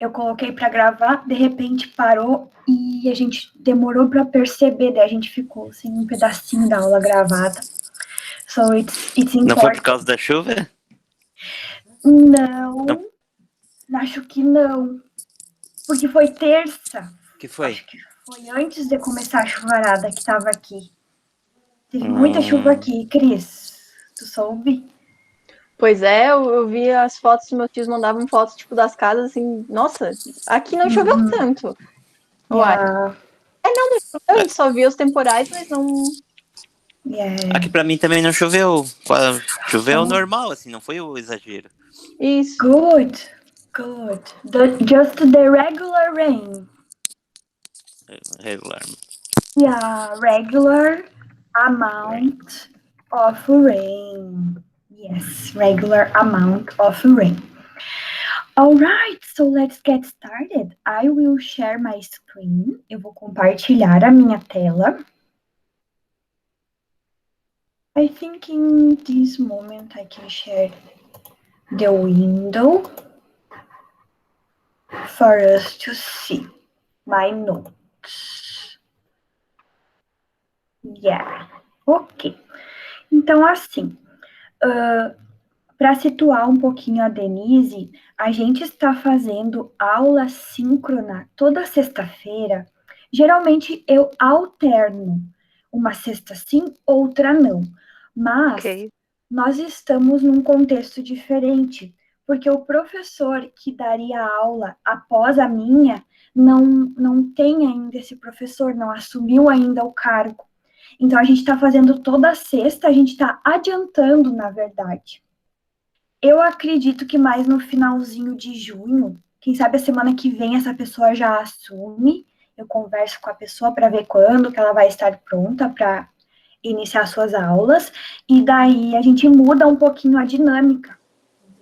eu coloquei para gravar, de repente parou e a gente demorou para perceber, daí a gente ficou assim, um pedacinho da aula gravada. So it's important. Não foi por causa da chuva? Não, acho que não. Porque foi terça. Que foi? Acho que foi antes de começar a chuvarada que tava aqui. Teve muita chuva aqui, Cris. Tu soube? Pois é, eu vi as fotos, meus tios mandavam fotos, tipo, das casas, assim, nossa, aqui não choveu tanto. Yeah. Não choveu, a gente só viu os temporais, mas não... Yeah. Aqui pra mim também não choveu. Choveu normal, assim, não foi o exagero. Isso. Good. Just the regular rain. Regular. Yeah, regular amount of rain. Yes, regular amount of rain. All right, so let's get started. I will share my screen. Eu vou compartilhar a minha tela. I think in this moment I can share the window for us to see my notes. Yeah, ok. Então, assim, para situar um pouquinho a Denise, a gente está fazendo aula síncrona toda sexta-feira. Geralmente eu alterno uma sexta sim, outra não. Mas nós estamos num contexto diferente, porque o professor que daria aula após a minha não tem ainda esse professor, não assumiu ainda o cargo. Então, a gente está fazendo toda sexta, a gente está adiantando, na verdade. Eu acredito que mais no finalzinho de junho, quem sabe a semana que vem essa pessoa já assume, eu converso com a pessoa para ver quando que ela vai estar pronta para iniciar suas aulas, e daí a gente muda um pouquinho a dinâmica,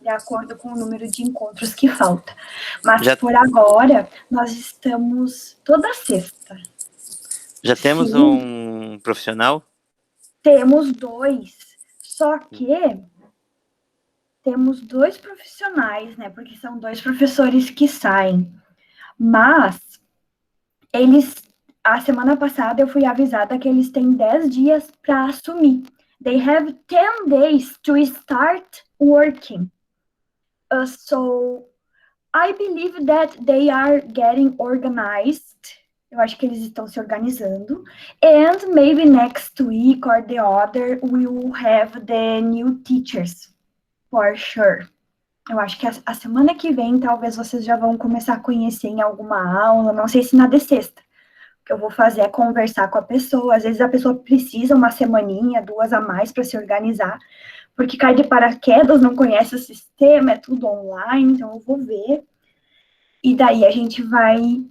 de acordo com o número de encontros que falta. Mas por agora, nós estamos toda sexta. Já temos um profissional? Temos 2, só que temos 2 profissionais, né? Porque são 2 professores que saem. Mas a semana passada eu fui avisada que eles têm 10 dias para assumir. They have 10 days to start working. So I believe that they are getting organized. Eu acho que eles estão se organizando. And maybe next week or the other, we will have the new teachers, for sure. Eu acho que a semana que vem, talvez vocês já vão começar a conhecer em alguma aula, não sei se na de sexta. O que eu vou fazer é conversar com a pessoa. Às vezes a pessoa precisa uma semaninha, 2 a mais para se organizar, porque cai de paraquedas, não conhece o sistema, é tudo online, então eu vou ver. E daí a gente vai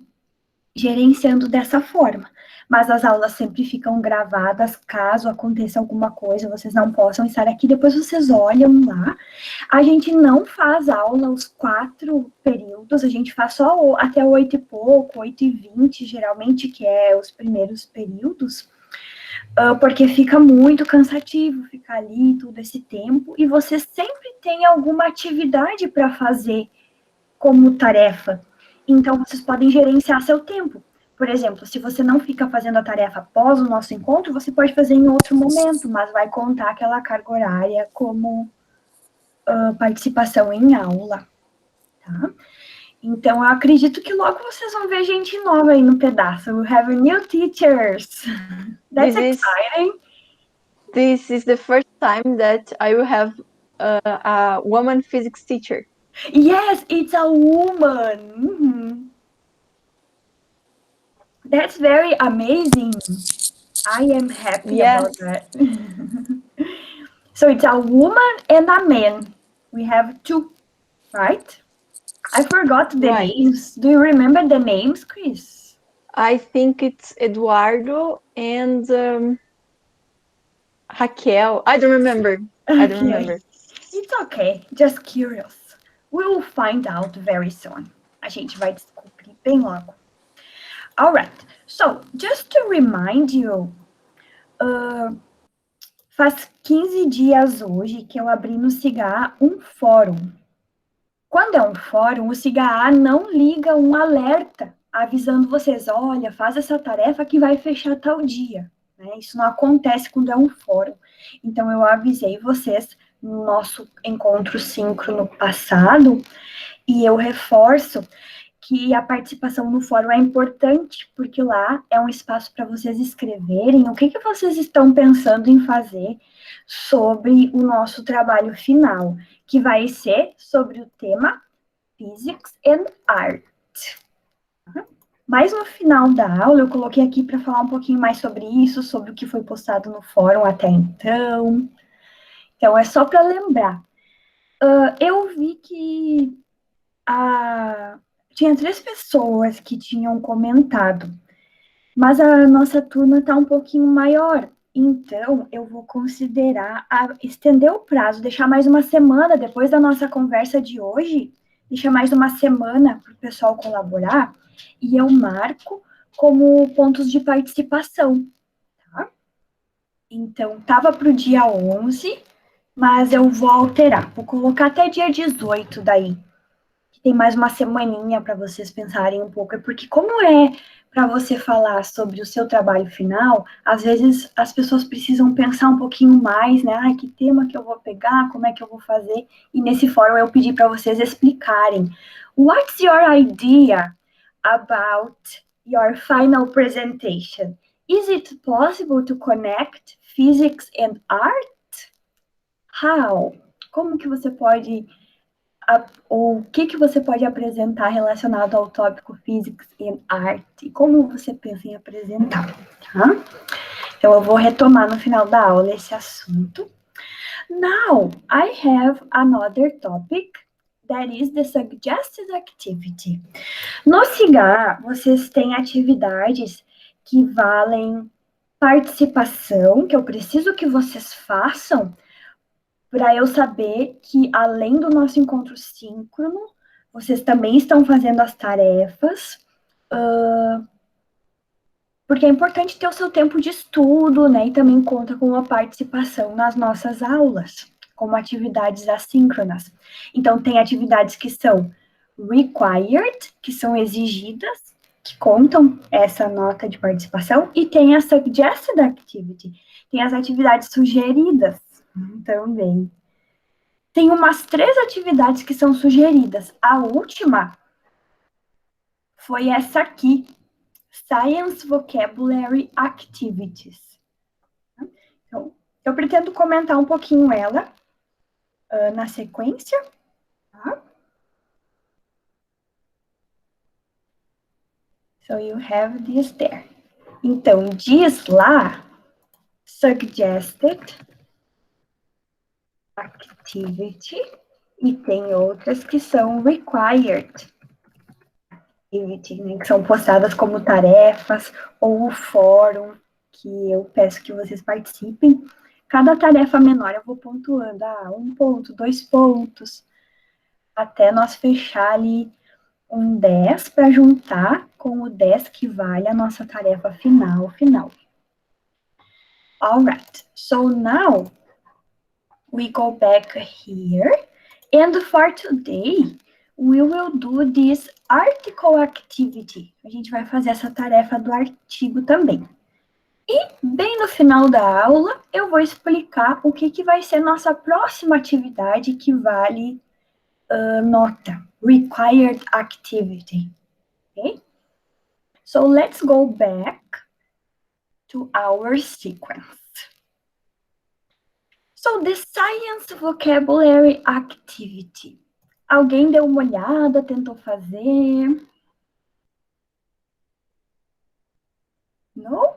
gerenciando dessa forma. Mas as aulas sempre ficam gravadas, caso aconteça alguma coisa, vocês não possam estar aqui, depois vocês olham lá. A gente não faz aula os 4 períodos, a gente faz só até 8 e pouco, 8h20, geralmente, que é os primeiros períodos, porque fica muito cansativo ficar ali todo esse tempo, e você sempre tem alguma atividade para fazer como tarefa. Então, vocês podem gerenciar seu tempo. Por exemplo, se você não fica fazendo a tarefa após o nosso encontro, você pode fazer em outro momento, mas vai contar aquela carga horária como participação em aula, tá? Então, eu acredito que logo vocês vão ver gente nova aí no pedaço. We have new teachers. That's exciting. This is the first time that I will have a woman physics teacher. Yes, it's a woman. Mm-hmm. That's very amazing. I am happy about that. So it's a woman and a man. We have 2, right? I forgot the names. Do you remember the names, Chris? I think it's Eduardo and Raquel. I don't remember. It's okay. Just curious. We will find out very soon. A gente vai descobrir bem logo. All right. So, just to remind you, faz 15 dias hoje que eu abri no Cigar um fórum. Quando é um fórum, o SIGA não liga um alerta avisando vocês, olha, faz essa tarefa que vai fechar tal dia. Né? Isso não acontece quando é um fórum. Então, eu avisei vocês no nosso encontro síncrono passado, e eu reforço que a participação no fórum é importante, porque lá é um espaço para vocês escreverem o que vocês estão pensando em fazer sobre o nosso trabalho final, que vai ser sobre o tema Physics and Art. Mas no final da aula, eu coloquei aqui para falar um pouquinho mais sobre isso, sobre o que foi postado no fórum até então. Então, é só para lembrar. Eu vi que tinha 3 pessoas que tinham comentado, mas a nossa turma está um pouquinho maior. Então, eu vou considerar estender o prazo, deixar mais uma semana depois da nossa conversa de hoje, deixar mais uma semana para o pessoal colaborar, e eu marco como pontos de participação, tá? Então, estava para o dia 11, mas eu vou alterar, vou colocar até dia 18 daí, que tem mais uma semaninha para vocês pensarem um pouco, é porque como é para você falar sobre o seu trabalho final, às vezes as pessoas precisam pensar um pouquinho mais, né? Ai, que tema que eu vou pegar, como é que eu vou fazer? E nesse fórum eu pedi para vocês explicarem. What's your idea about your final presentation? Is it possible to connect physics and art? How? Como que você pode o que você pode apresentar relacionado ao tópico Physics and Art e como você pensa em apresentar, tá? Então, eu vou retomar no final da aula esse assunto. Now, I have another topic that is the suggested activity. No SIGA, vocês têm atividades que valem participação, que eu preciso que vocês façam para eu saber que, além do nosso encontro síncrono, vocês também estão fazendo as tarefas, porque é importante ter o seu tempo de estudo, né, e também conta com a participação nas nossas aulas, como atividades assíncronas. Então, tem atividades que são required, que são exigidas, que contam essa nota de participação, e tem a suggested activity, tem as atividades sugeridas também. Tem umas 3 atividades que são sugeridas. A última foi essa aqui, Science Vocabulary Activities. Então, eu pretendo comentar um pouquinho ela na sequência. Tá? So, you have this there. Então, diz lá, suggested activity, e tem outras que são required activity, né, que são postadas como tarefas, ou o fórum, que eu peço que vocês participem. Cada tarefa menor eu vou pontuando, 1 ponto, 2 pontos, até nós fechar ali um 10 para juntar com o 10 que vale a nossa tarefa final. Alright, so now we go back here, and for today, we will do this article activity. A gente vai fazer essa tarefa do artigo também. E, bem no final da aula, eu vou explicar o que vai ser nossa próxima atividade que vale nota, required activity. Okay? So, let's go back to our sequence. So, the science vocabulary activity. Alguém deu uma olhada, tentou fazer? Não?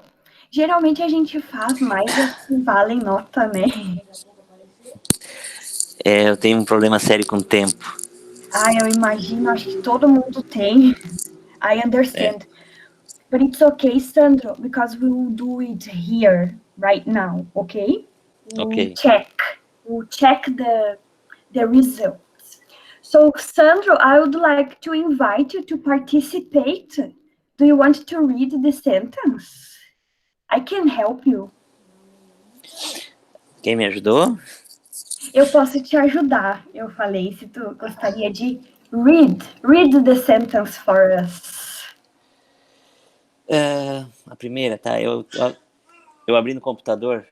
Geralmente a gente faz mais as que valem nota, né? Eu tenho um problema sério com o tempo. Eu imagino, acho que todo mundo tem. I understand. But it's okay, Sandro, because we will do it here, right now, okay? Ok. We'll check the results. So, Sandro, I would like to invite you to participate. Do you want to read the sentence? I can help you. Quem me ajudou? Eu posso te ajudar, eu falei, se tu gostaria de read the sentence for us. A primeira, tá? Eu abri no computador.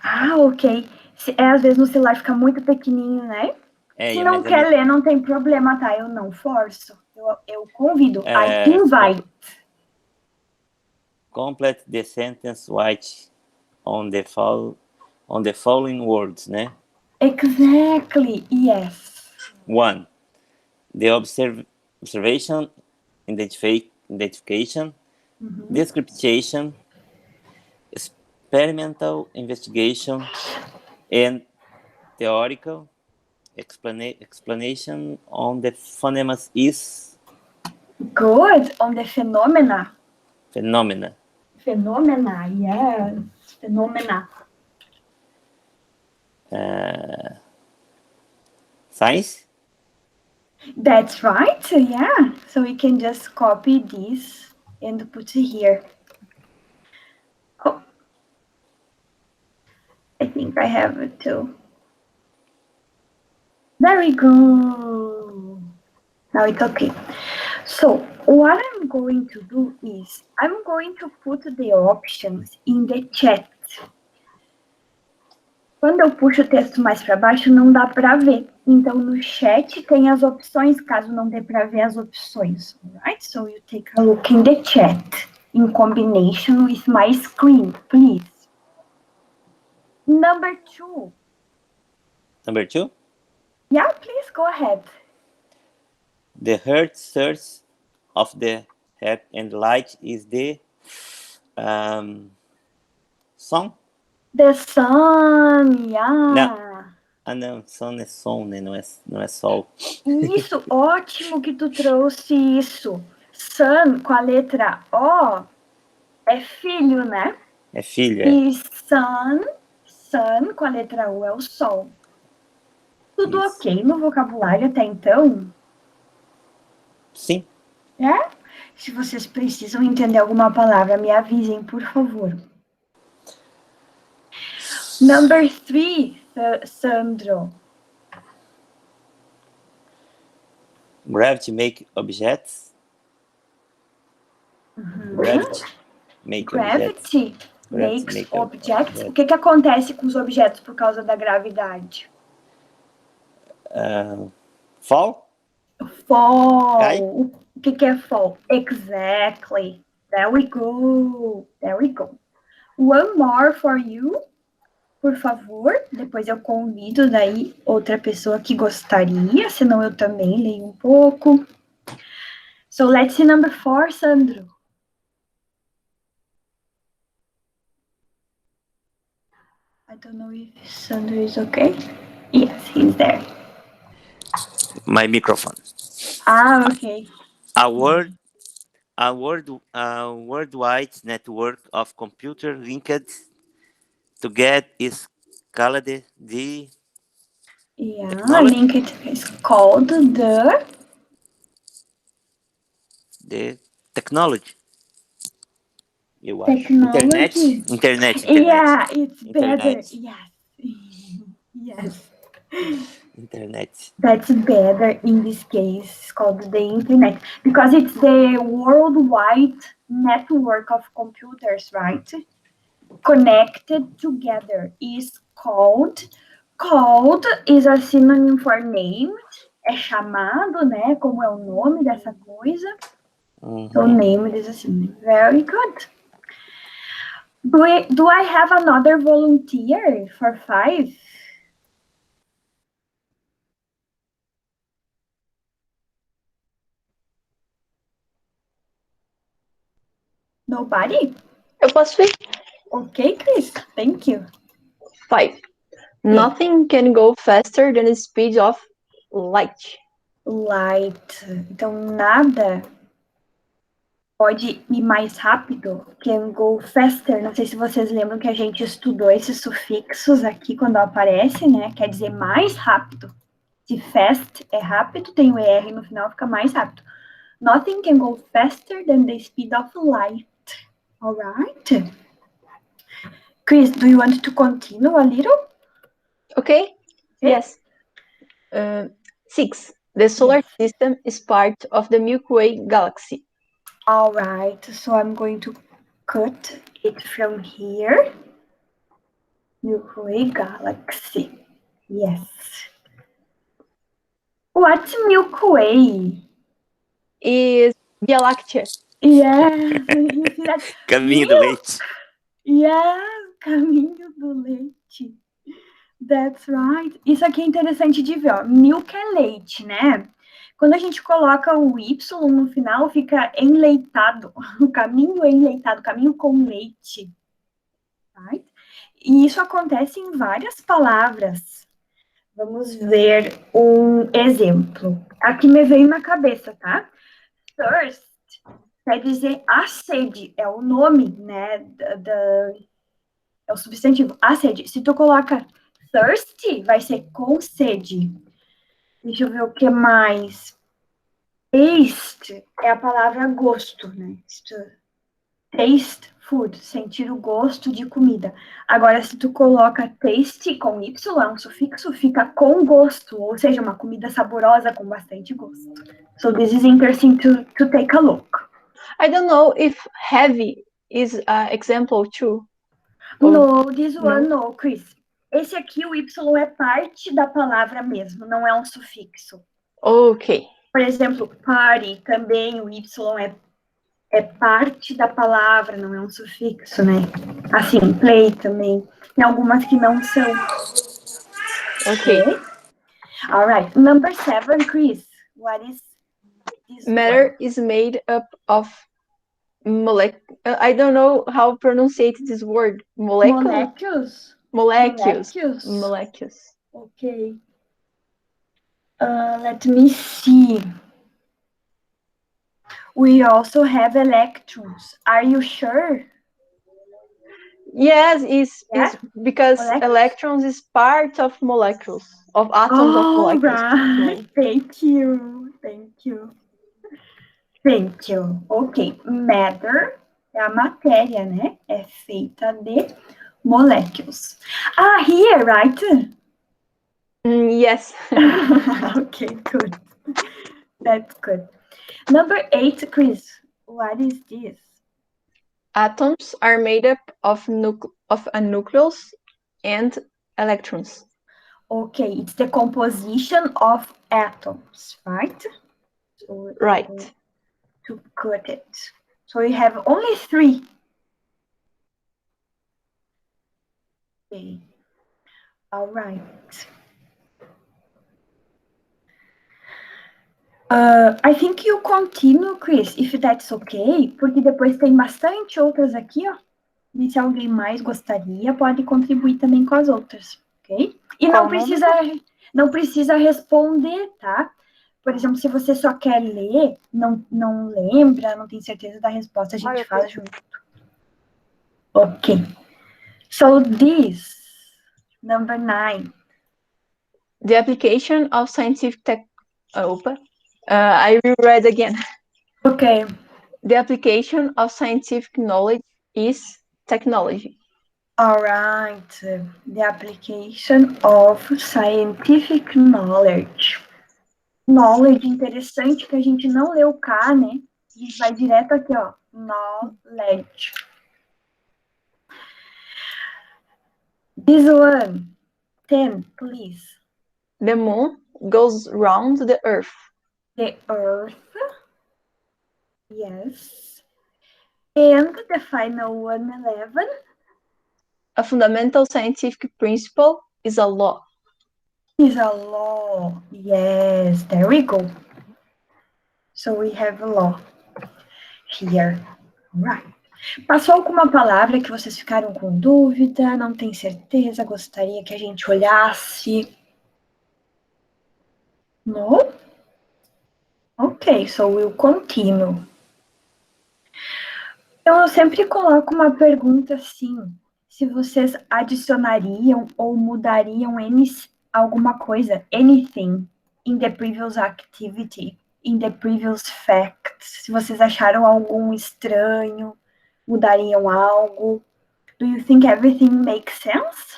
Ah, ok. Às vezes no celular fica muito pequenininho, né? Se não quer ler, não tem problema, tá? Eu não forço. Eu convido. I invite. Complete the sentence white on the following words, né? Exactly, yes. 1. The observation, identification, description, experimental investigation, and theoretical explanation on the phonemes is Good. On the phenomena. phenomena. Phenomena, yes. Phenomena. Science? That's right, yeah. So we can just copy this and put it here. Oh, I think I have it too. There we go. Now it's okay. So what I'm going to do is I'm going to put the options in the chat. Quando eu puxo o texto mais para baixo, não dá para ver. Então, no chat tem as opções, caso não dê para ver as opções. Alright? So you take a look in the chat in combination with my screen, please. Number 2. Number 2? Yeah, please go ahead. The heart source of the heat and light is the sun? The sun, yeah. Não, sun é som, né? Não é sol. Isso, ótimo que tu trouxe isso. Sun com a letra O é filho, né? É filho, E sun com a letra U é o sol. Tudo Isso. ok no vocabulário até então? Sim. É? Se vocês precisam entender alguma palavra, me avisem, por favor. Number 3, Sandro. Gravity make objects. Gravity make Gravity objects. makes objects. O que acontece com os objetos por causa da gravidade? Fall? Fall. Cai? O que é fall? Exactly. There we go. There we go. One more for you, por favor. Depois eu convido daí outra pessoa que gostaria, senão eu também leio um pouco. So let's see number 4, Sandro. I don't know if Sandro is okay. Yes, he's there. My microphone. Okay. A worldwide network of computer linked together is called the technology? Linked is called the technology. Eu acho. Technology. Internet. Yeah, it's Internet. better. Yes. Yes. Internet. That's better in this case. It's called the internet because it's the worldwide network of computers, right? Connected together is called. Called is a synonym for name. É chamado, né? Como é o nome dessa coisa. So named is a synonym. Very good. Do I have another volunteer for 5? Nobody? Eu posso ir? Okay, Chris. Thank you. 5. Nothing can go faster than the speed of light. Light. Então, nada pode ir mais rápido. Can go faster. Não sei se vocês lembram que a gente estudou esses sufixos aqui quando aparece, né? Quer dizer mais rápido. Se fast é rápido, tem o ER no final, fica mais rápido. Nothing can go faster than the speed of light. All right? Chris, do you want to continue a little? Ok? Yes. 6. The solar system is part of the Milky Way galaxy. All right, so I'm going to cut it from here. Milky Way galaxy. Yes. What's Milky Way? Is Via Láctea. Yeah, you see that? Caminho do leite. Yeah, caminho do leite. That's right. Isso aqui é interessante de ver, ó. Milk é leite, né? Quando a gente coloca o Y no final, fica enleitado. O caminho é enleitado, caminho com leite. Right? E isso acontece em várias palavras. Vamos ver um exemplo. Aqui me veio na cabeça, tá? Thirst quer dizer a sede, é o nome, né? É o substantivo, a sede. Se tu coloca thirsty, vai ser com sede. Deixa eu ver o que mais. Taste é a palavra gosto, né? Taste, food, sentir o gosto de comida. Agora, se tu coloca taste com Y, é um sufixo, fica com gosto, ou seja, uma comida saborosa com bastante gosto. So this is interesting to take a look. I don't know if heavy is an example too. No, this one no, Chris. Esse aqui, o Y é parte da palavra mesmo, não é um sufixo. Ok. Por exemplo, party também, o Y é parte da palavra, não é um sufixo, né? Assim, play também. Tem algumas que não são. Ok. Alright. Number 7, Chris. What is this Matter one? is made up of I don't know how to pronounce this word. Molecules. Molecules. Okay. Let me see. We also have electrons. Are you sure? Yes, is because Molecules? electrons is part of molecules, of atoms of molecules. Right. Thank you. Ok. Matter é a matéria, né? É feita de moléculas. Ah, here, right? Yes. Okay, good. That's good. Number 8, Chris. What is this? Atoms are made up of a nucleus and electrons. Okay, it's the composition of atoms, right? So Right. to cut it. So you have only 3. Okay. All right. I think you continue, Chris, if that's okay, porque depois tem bastante outras aqui, ó. E se alguém mais gostaria, pode contribuir também com as outras, ok? E não precisa responder, tá? Por exemplo, se você só quer ler, não lembra, não tem certeza da resposta, a gente faz junto. Ok. So this, number 9. The application of scientific I will read again. Okay. The application of scientific knowledge is technology. All right. The application of scientific knowledge. Knowledge, interessante que a gente não leu cá, né? A gente vai direto aqui, ó. Knowledge. This one. 10, please. The moon goes round the earth. The earth. Yes. And the final one, 11. A fundamental scientific principle is a law. Is a law. Yes, there we go. So we have a law here. Right. Passou alguma palavra que vocês ficaram com dúvida, não tem certeza, gostaria que a gente olhasse? No? Ok, so we'll continue. Então, eu sempre coloco uma pergunta assim, se vocês adicionariam ou mudariam alguma coisa, anything, in the previous activity, in the previous facts, se vocês acharam algum estranho, mudariam algo. Do you think everything makes sense?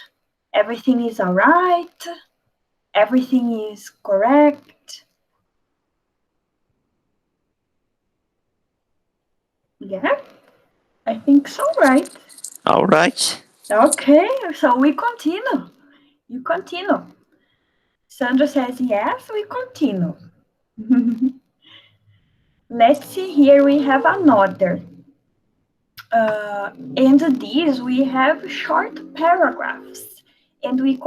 Everything is alright? Everything is correct. Yeah, I think so, right? All right. Okay, so we continue. You continue. Sandra says yes, we continue. Let's see here, we have another. And these we have short paragraphs. And we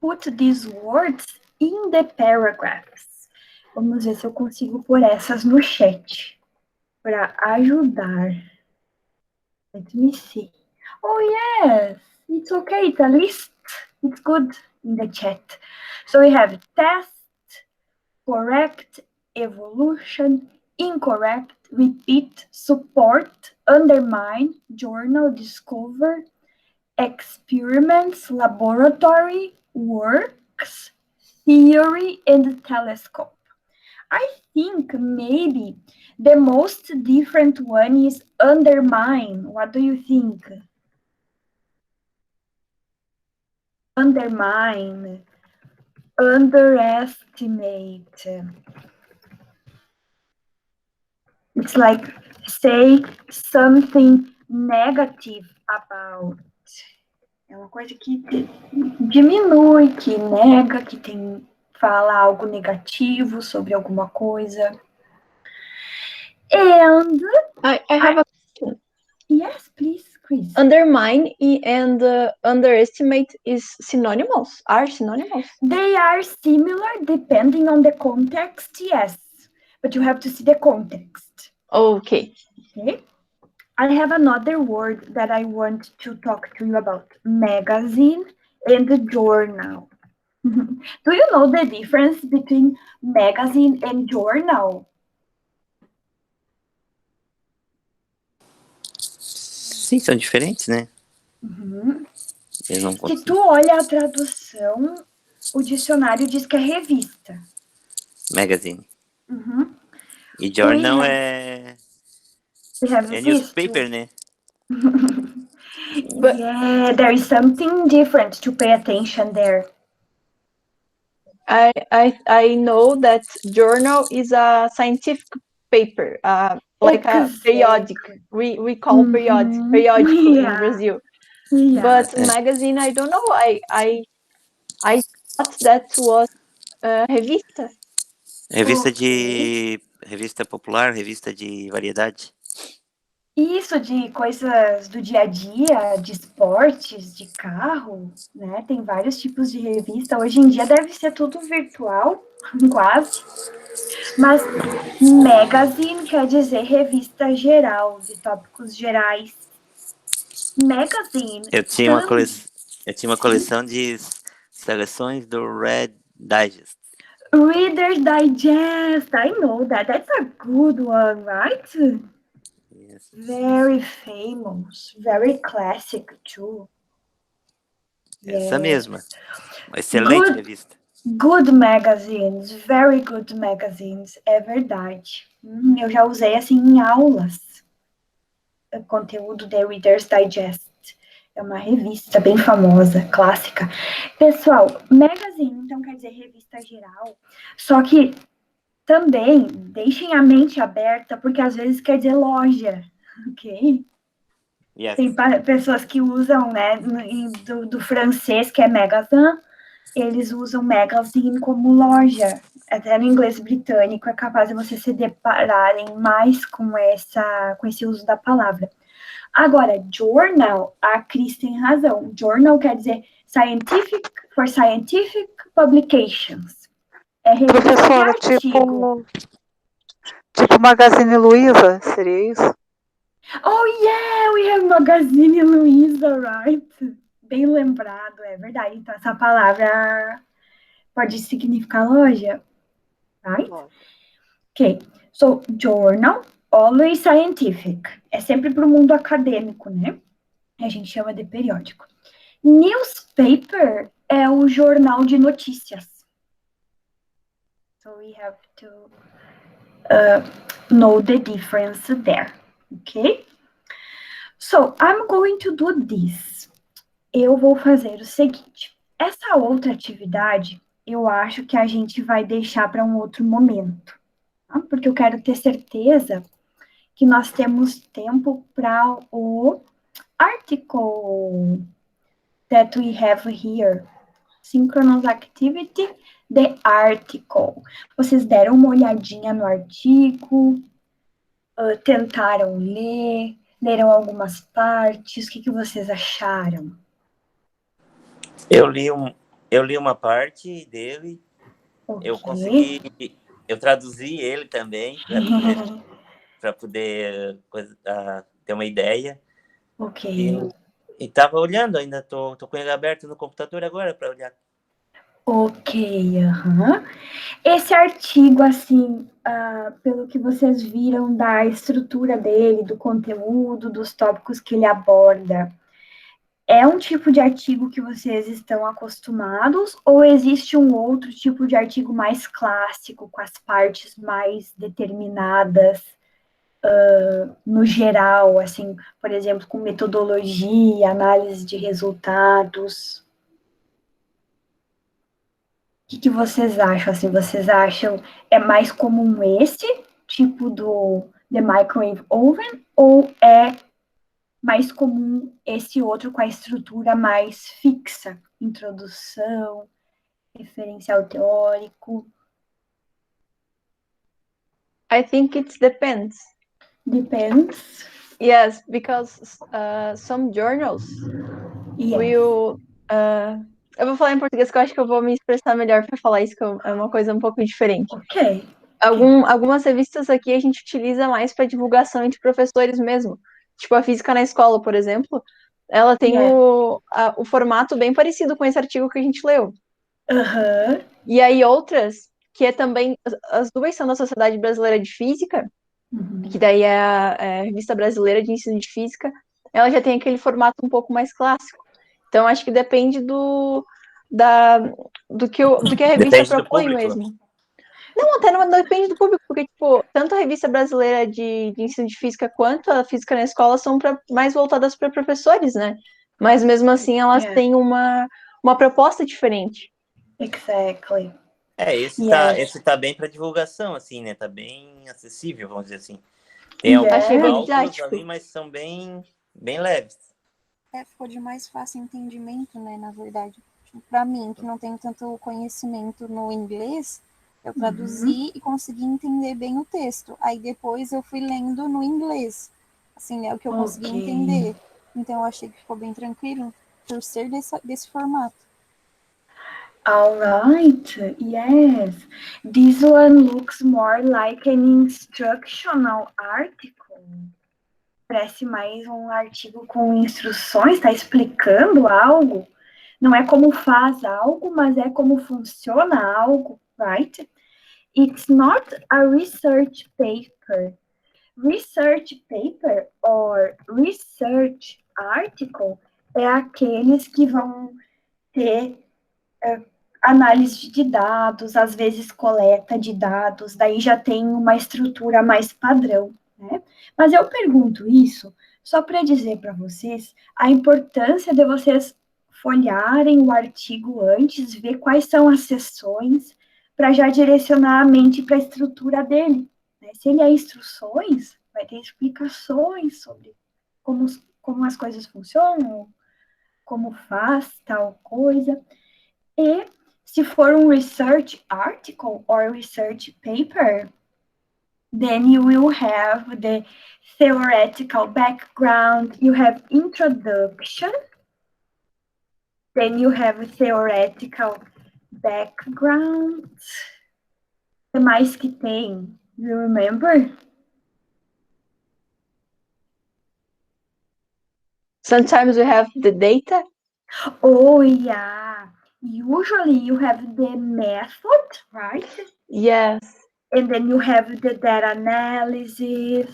put these words in the paragraphs. Vamos ver se eu consigo pôr essas no chat para ajudar. Let me see. Oh, yes, it's okay. It's a list. It's good in the chat. So we have test, correct, evolution, incorrect, repeat, support, undermine, journal, discover, experiments, laboratory, works, theory, and telescope. I think maybe the most different one is undermine. What do you think? Undermine, underestimate. It's like say something negative about. É uma coisa que diminui, que nega, que fala algo negativo sobre alguma coisa. And I have a question. Yes, please, Chris. Undermine and underestimate are synonymous? They are similar depending on the context, yes. But you have to see the context. Okay. Okay. I have another word that I want to talk to you about. Magazine and journal. Do you know the difference between magazine and journal? Sim, são diferentes, né? Eu não Se consigo. tu olha a tradução, o dicionário diz que é revista. Magazine. E We journal have é this newspaper, too. né? But Yeah, there is something different to pay attention there. I know that journal is a scientific paper, like a periodic. We call periodical in Brazil. Yeah. But magazine, I don't know. I thought that was revista. Revista popular, revista de variedade. Isso, de coisas do dia a dia, de esportes, de carro, né? Tem vários tipos de revista. Hoje em dia deve ser tudo virtual, quase. Mas magazine quer dizer revista geral, de tópicos gerais. Magazine. Eu tinha uma coleção de seleções do Red Digest. Reader's Digest. I know that. That's a good one, right? Yes. Very famous. Very classic, too. Essa Yes. mesma. Uma excelente revista. Good magazines. Very good magazines. É verdade. Eu já usei, assim, em aulas. O conteúdo da Reader's Digest. É uma revista bem famosa, clássica. Pessoal, magazine, então, quer dizer revista geral. Só que também deixem a mente aberta, porque às vezes quer dizer loja, ok? Yes. Tem pessoas que usam, né, do francês, que é magazine, eles usam magazine como loja. Até no inglês britânico é capaz de vocês se depararem mais com esse uso da palavra. Agora, journal, a Cris tem razão. Journal quer dizer scientific publications. É revista Professora, de artigo. tipo Magazine Luiza, seria isso? Oh, yeah, we have Magazine Luiza, right? Bem lembrado, é verdade. Então, essa palavra pode significar loja, right? Ok, so journal, always scientific. É sempre para o mundo acadêmico, né? A gente chama de periódico. Newspaper é o jornal de notícias. So we have to know the difference there, okay? So I'm going to do this. Eu vou fazer o seguinte. Essa outra atividade, eu acho que a gente vai deixar para um outro momento, tá? Porque eu quero ter certeza que nós temos tempo para o article that we have here. Synchronous activity, the article. Vocês deram uma olhadinha no artigo, tentaram ler, leram algumas partes, o que vocês acharam? Eu li uma parte dele, Okay. eu traduzi ele também para poder ter uma ideia. Ok. E estava olhando, ainda tô com ele aberto no computador agora para olhar. Ok, Esse artigo, assim, pelo que vocês viram da estrutura dele, do conteúdo, dos tópicos que ele aborda, é um tipo de artigo que vocês estão acostumados ou existe um outro tipo de artigo mais clássico, com as partes mais determinadas, no geral, assim, por exemplo, com metodologia, análise de resultados? O que vocês acham? Assim, vocês acham é mais comum esse tipo do The Microwave Oven ou é mais comum esse outro com a estrutura mais fixa? Introdução, referencial teórico. I think it depends. Depends. Yes, because some journals will. Eu vou falar em português, que eu acho que eu vou me expressar melhor para falar isso, que é uma coisa um pouco diferente. Ok. Algumas revistas aqui a gente utiliza mais para divulgação entre professores mesmo. Tipo a Física na Escola, por exemplo, ela tem o formato bem parecido com esse artigo que a gente leu. E aí outras, que é também, as duas são da Sociedade Brasileira de Física, que daí é a Revista Brasileira de Ensino de Física, ela já tem aquele formato um pouco mais clássico. Então, acho que depende do que a revista propõe mesmo. Não, até não depende do público, porque, tipo, tanto a Revista Brasileira de Ensino de Física quanto a Física na Escola são mais voltadas para professores, né? Mas, mesmo assim, elas têm uma proposta diferente. Exactly. Esse tá bem para divulgação, assim, né? Tá bem acessível, vamos dizer assim. Tem alguns Achei bem cálculos didático. ali, mas são bem leves. Ficou de mais fácil entendimento, né, na verdade. Para mim, que não tenho tanto conhecimento no inglês, eu traduzi e consegui entender bem o texto. Aí depois eu fui lendo no inglês. Assim, é o que eu consegui entender. Então eu achei que ficou bem tranquilo por ser desse formato. All right, yes. This one looks more like an instructional article. Parece mais um artigo com instruções, está explicando algo. Não é como faz algo, mas é como funciona algo, right? It's not a research paper. Research paper or research article é aqueles que vão ter análise de dados, às vezes coleta de dados, daí já tem uma estrutura mais padrão, né? Mas eu pergunto isso só para dizer para vocês a importância de vocês folhearem o artigo antes, ver quais são as seções, para já direcionar a mente para a estrutura dele. Né? Se ele é instruções, vai ter explicações sobre como as coisas funcionam, como faz tal coisa. E se for um research article or research paper, then you will have the theoretical background, you have introduction, then you have theoretical background. O que mais que tem? You remember? Sometimes we have the data. Oh, yeah. Usually you have the method, right? Yes. And then you have the data analysis,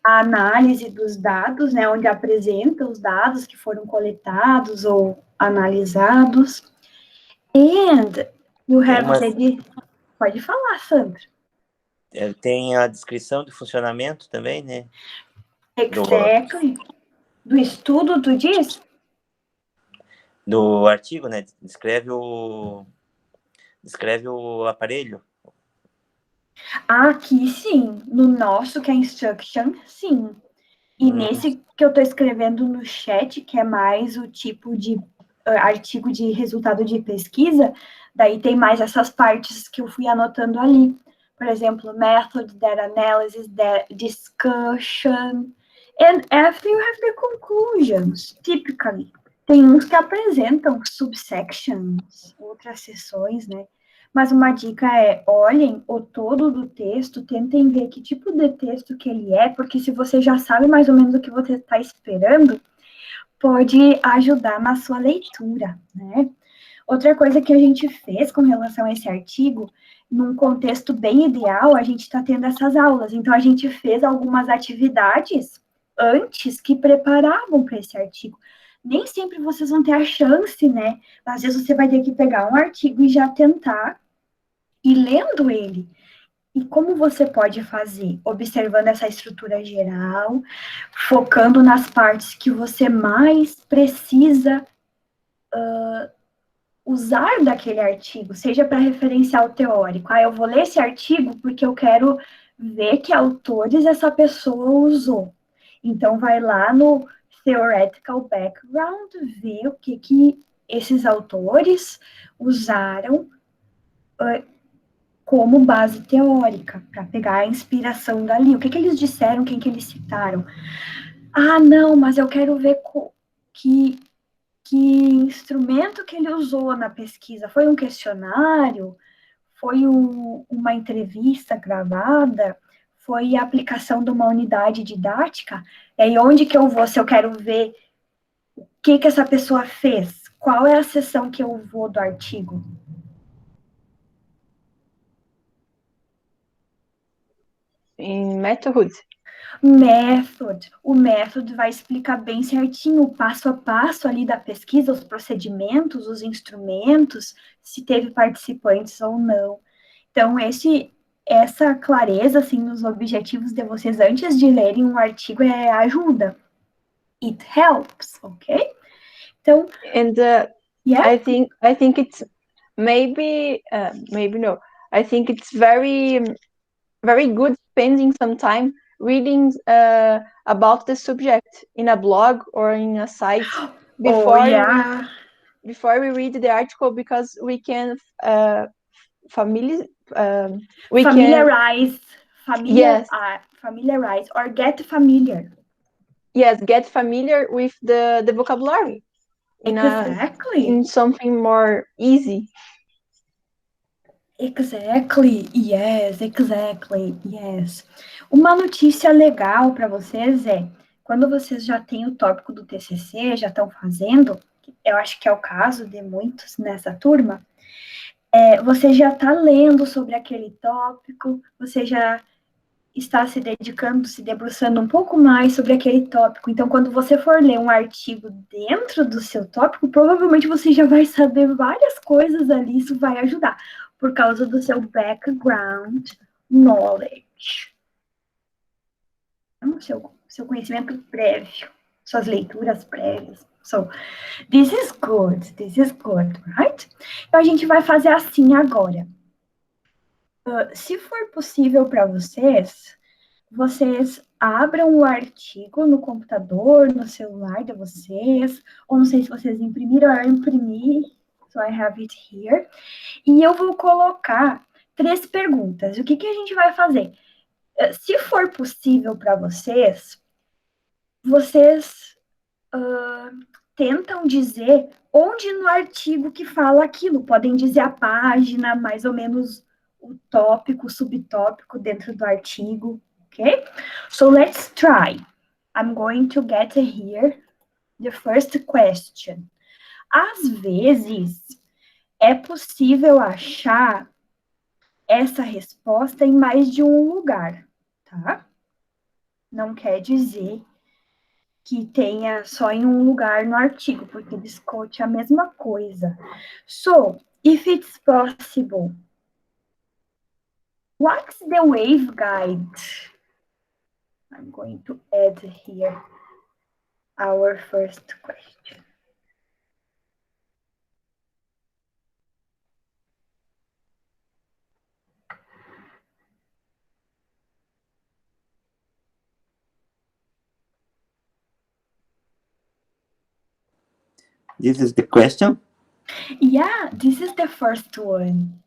a análise dos dados, né, onde apresenta os dados que foram coletados ou analisados. And you have Pode falar, Sandra. Tem a descrição do funcionamento também, né? Exactly. Do estudo, tu diz? do artigo, né? Descreve o aparelho. Aqui sim, no nosso, que é instruction, sim. E nesse que eu tô escrevendo no chat, que é mais o tipo de artigo de resultado de pesquisa, daí tem mais essas partes que eu fui anotando ali. Por exemplo, method, data analysis, discussion. And after you have the conclusions, typically. Tem uns que apresentam subsections, outras seções, né? Mas uma dica é, olhem o todo do texto, tentem ver que tipo de texto que ele é, porque se você já sabe mais ou menos o que você está esperando, pode ajudar na sua leitura, né? Outra coisa que a gente fez com relação a esse artigo, num contexto bem ideal, a gente está tendo essas aulas. Então, a gente fez algumas atividades antes que preparavam para esse artigo. Nem sempre vocês vão ter a chance, né? Às vezes você vai ter que pegar um artigo e já tentar ir lendo ele. E como você pode fazer? Observando essa estrutura geral, focando nas partes que você mais precisa usar daquele artigo, seja para referencial teórico. Eu vou ler esse artigo porque eu quero ver que autores essa pessoa usou. Então, vai lá no theoretical background, ver o que esses autores usaram como base teórica, para pegar a inspiração dali. O que eles disseram, quem que eles citaram. Não, mas eu quero ver que instrumento que ele usou na pesquisa. Foi um questionário? Foi uma entrevista gravada? Foi a aplicação de uma unidade didática? E aí, onde que eu vou se eu quero ver o que essa pessoa fez? Qual é a seção que eu vou do artigo? Em method. O método vai explicar bem certinho o passo a passo ali da pesquisa, os procedimentos, os instrumentos, se teve participantes ou não. Então, essa clareza, assim, nos objetivos de vocês antes de lerem um artigo ajuda. It helps, ok? Então, And yeah. I think it's maybe no. I think it's very good spending some time reading about the subject in a blog or in a site before we read the article, because we can familiarize or get familiar. Yes, get familiar with the vocabulary in something more easy. Exactly, yes. Uma notícia legal para vocês é, quando vocês já têm o tópico do TCC, já estão fazendo, eu acho que é o caso de muitos nessa turma, você já está lendo sobre aquele tópico, você já está se dedicando, se debruçando um pouco mais sobre aquele tópico. Então, quando você for ler um artigo dentro do seu tópico, provavelmente você já vai saber várias coisas ali, isso vai ajudar, por causa do seu background knowledge. O seu conhecimento prévio, suas leituras prévias. So, this is good, right? Então, a gente vai fazer assim agora. Se for possível para vocês abram o artigo no computador, no celular de vocês, ou não sei se vocês imprimiram, eu imprimi, so I have it here, e eu vou colocar 3 perguntas. O que a gente vai fazer? Se for possível para vocês tentam dizer onde no artigo que fala aquilo, podem dizer a página, mais ou menos o tópico, o subtópico dentro do artigo, ok? So let's try. I'm going to get here the first question. Às vezes, é possível achar essa resposta em mais de um lugar, tá? Não quer dizer que tenha só em um lugar no artigo, porque discute a mesma coisa. So, if it's possible, what's the waveguide? I'm going to add here our first question. This is the question? Yeah, this is the first one.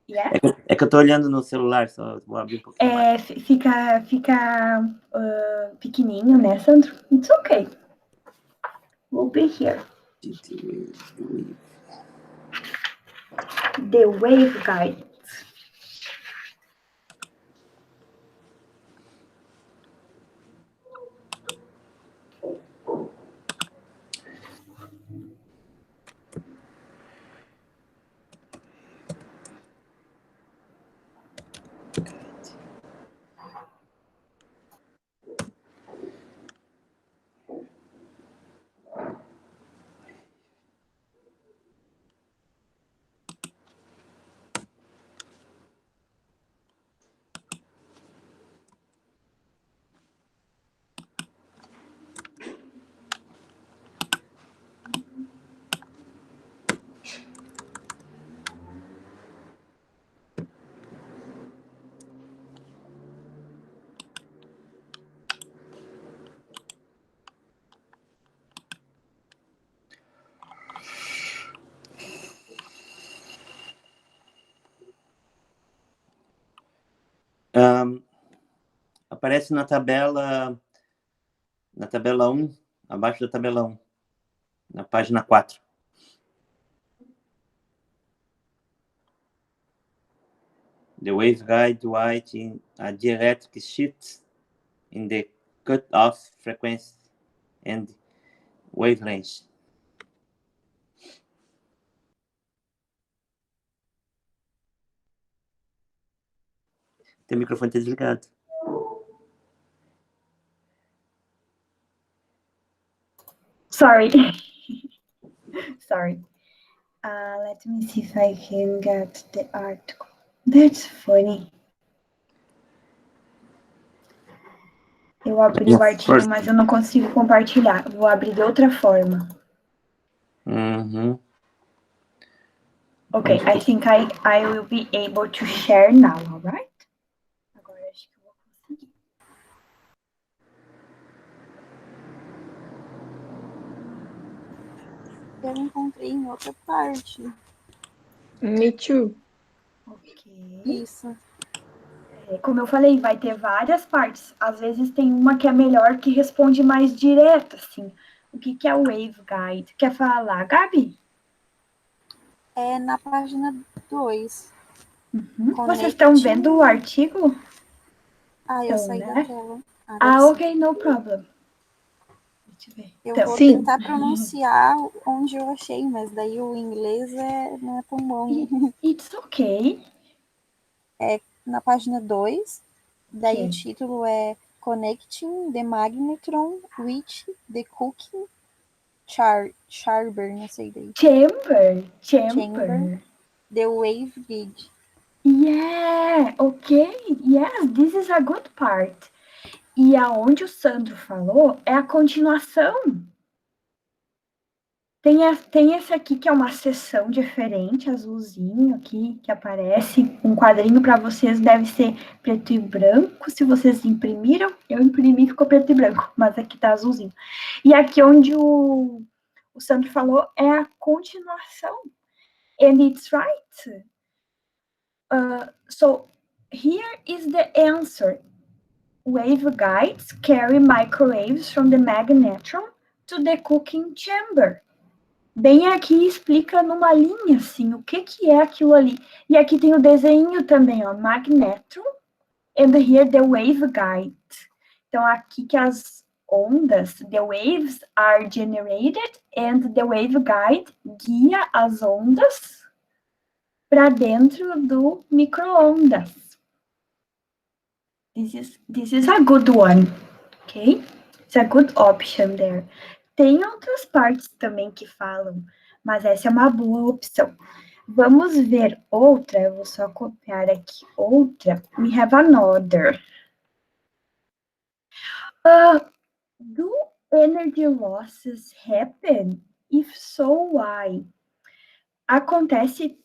Yeah? É que eu tô olhando no celular, só vou abrir um pouquinho mais. Fica pequenininho, né, Sandro? It's okay. We'll be here. The waveguide. Aparece na tabela 1, abaixo da tabela 1, na página 4. The waveguide white in a dielectric sheet in the cut-off frequency and wavelength. Teu microfone está desligado. Sorry. Sorry. Let me see if I can get the article. That's funny. Eu abri o artigo, mas eu não consigo compartilhar. Vou abrir de outra forma. Okay, I think I will be able to share now, alright? Agora acho que eu vou conseguir. Eu encontrei em outra parte. Me too. Ok. Isso. Como eu falei, vai ter várias partes. Às vezes tem uma que é melhor, que responde mais direto, assim. O que é o waveguide? Quer falar, Gabi? É na página 2. Vocês estão vendo o artigo? Eu então, saí né? da tela. Agora sim. Ok, no problem. Deixa eu ver. Eu Então, vou Sim. tentar pronunciar onde eu achei, mas daí o inglês não é tão bom. It's okay. É na página 2, daí Ok. o título é Connecting the Magnetron with the Cooking Chamber, não sei daí. Chamber. The waveguide. Yeah, ok. Yes, this is a good part. E aonde o Sandro falou é a continuação. Tem esse aqui que é uma seção diferente, azulzinho aqui, que aparece. Um quadrinho para vocês deve ser preto e branco. Se vocês imprimiram, eu imprimi e ficou preto e branco, mas aqui tá azulzinho. E aqui onde o Sandro falou é a continuação. And it's right. So here is the answer. Waveguides carry microwaves from the magnetron to the cooking chamber. Bem aqui explica numa linha, assim, o que é aquilo ali. E aqui tem o desenho também, ó, magnetron, and here the waveguide. Então, aqui que as ondas, the waves are generated, and the waveguide guia as ondas para dentro do micro-ondas. This is a good one, ok? It's a good option there. Tem outras partes também que falam, mas essa é uma boa opção. Vamos ver outra, eu vou só copiar aqui outra. We have another. Do energy losses happen? If so, why? Acontece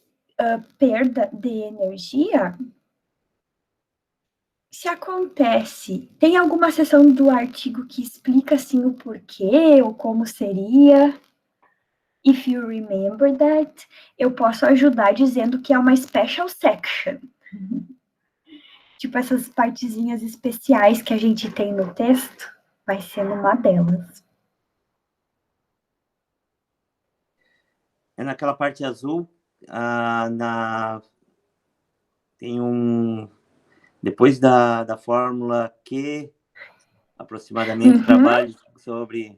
perda de energia? se acontece, tem alguma seção do artigo que explica, assim, o porquê ou como seria? If you remember that, eu posso ajudar dizendo que é uma special section. Tipo, essas partezinhas especiais que a gente tem no texto, vai ser uma delas. É naquela parte azul, tem depois da fórmula Q, aproximadamente, trabalho sobre...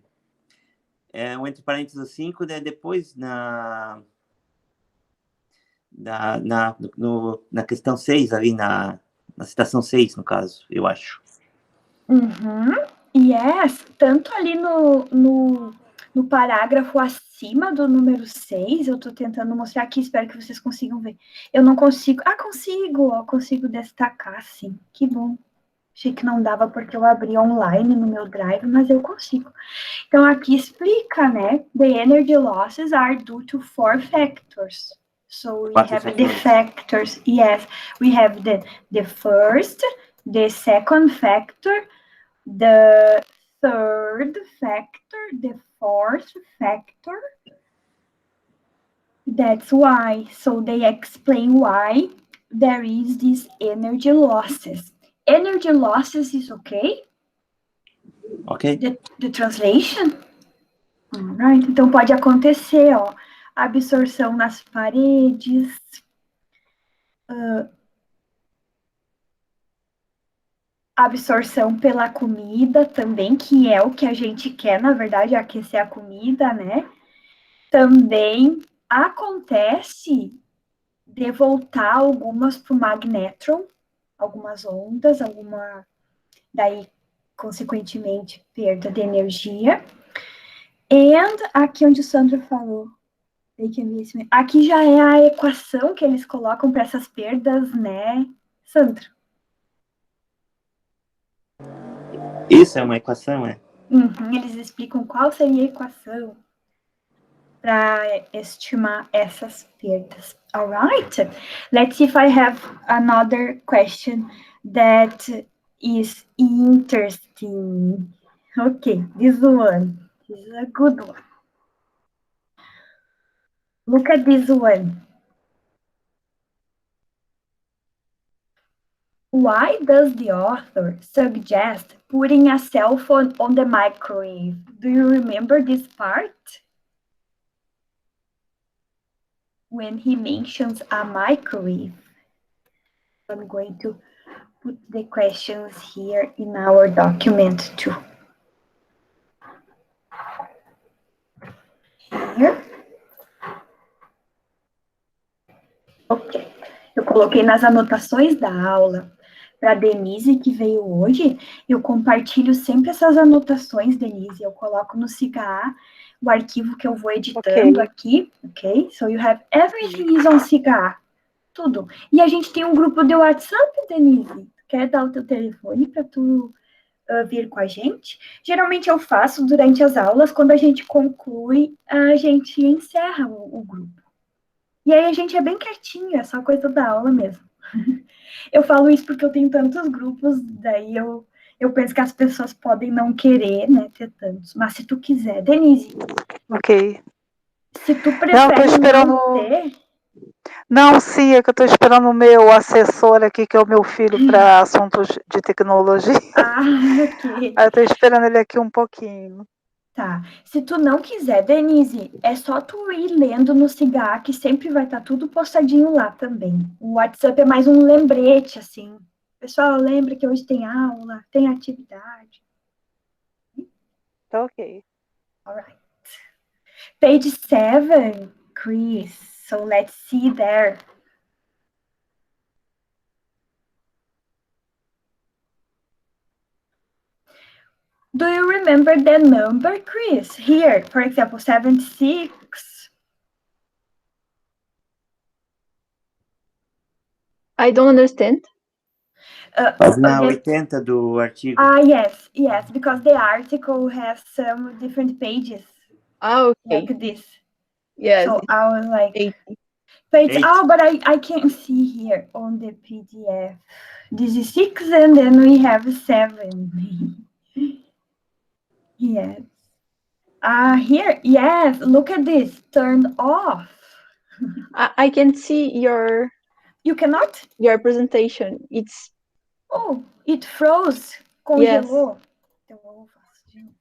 um entre parênteses 5, né? Depois na questão 6, ali na citação 6, no caso, eu acho. Yes, tanto ali no parágrafo acima do número 6, eu estou tentando mostrar aqui, espero que vocês consigam ver. Eu não consigo... consigo destacar, sim, que bom. Achei que não dava porque eu abri online no meu drive, mas eu consigo. Então, aqui explica, né? The energy losses are due to 4 factors. So, we have the factors. Yes, we have the first, the second factor, the third factor, the fourth factor. That's why. So, they explain why there is these energy losses. Energy losses is okay? Ok. The translation? Alright. Então, pode acontecer, ó, absorção nas paredes, absorção pela comida também, que é o que a gente quer, na verdade, aquecer a comida, né? Também acontece de voltar algumas para o magnetron, algumas ondas, daí, consequentemente, perda de energia. And aqui onde o Sandro falou, aqui já é a equação que eles colocam para essas perdas, né, Sandro? Isso é uma equação, é? Eles explicam qual seria a equação para estimar essas perdas. Alright? Let's see if I have another question that is interesting. Okay, this one. This is a good one. Look at this one. Why does the author suggest putting a cell phone on the microwave? Do you remember this part? When he mentions a microwave. I'm going to put the questions here in our document too. Here. Ok. Eu coloquei nas anotações da aula para a Denise, que veio hoje. Eu compartilho sempre essas anotações, Denise. Eu coloco no CIGA o arquivo que eu vou editando aqui. Ok? So you have everything is on CIGA. Tudo. E a gente tem um grupo de WhatsApp, Denise. Quer dar o teu telefone para tu vir com a gente? Geralmente eu faço durante as aulas, quando a gente conclui, a gente encerra o grupo. E aí a gente é bem quietinho, é só coisa da aula mesmo. Eu falo isso porque eu tenho tantos grupos, daí eu penso que as pessoas podem não querer, né, ter tantos. Mas se tu quiser, Denise. Ok. Se tu prefere não ter... Não, sim, é que eu estou esperando o meu assessor aqui, que é o meu filho, para assuntos de tecnologia. Ok. Eu estou esperando ele aqui um pouquinho. Tá. Se tu não quiser, Denise, é só tu ir lendo no CIGA, que sempre vai estar tudo postadinho lá também. O WhatsApp é mais um lembrete, assim. Pessoal, lembra que hoje tem aula, tem atividade. Tá ok. All right. Page 7, Chris. So let's see there. Do you remember the number, Chris? Here, for example, 76. I don't understand. Página 80 do artigo. Yes, because the article has some different pages. Okay. Like this. Yes. So I was like, 80. Wait, 8. but I can see here on the PDF. This is 6 and then we have 7. Yes. Here, yes, look at this, turned off. I can see your You cannot? presentation. It's Oh, it froze. Congelou. Então, eu faço de novo.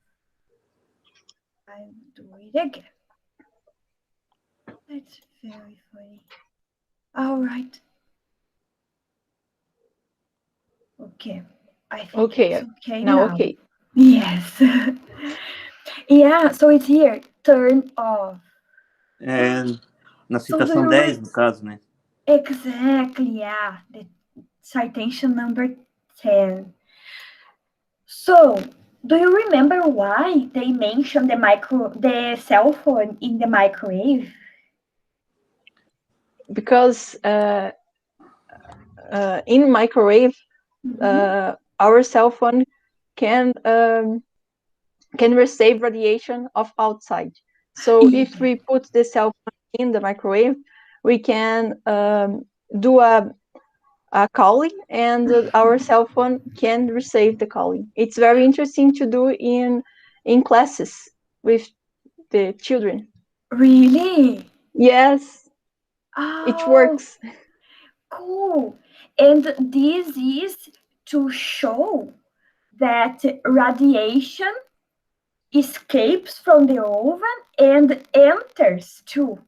I do it again. That's very funny. All right. Okay. I think okay. it's okay Now, now. okay. Yes. Yeah, so it's here. Turn off. Na So do citação you 10, no caso, né? Exactly, yeah. The citation number 10. So, do you remember why they mentioned the cell phone in the microwave? Because in microwave, our cell phone can receive radiation of outside. So if we put the cell phone in the microwave, we can do a calling, and our cell phone can receive the calling. It's very interesting to do in classes with the children. Really? Yes, Oh, it works. Cool. And this is to show that radiation escapes from the oven and enters too,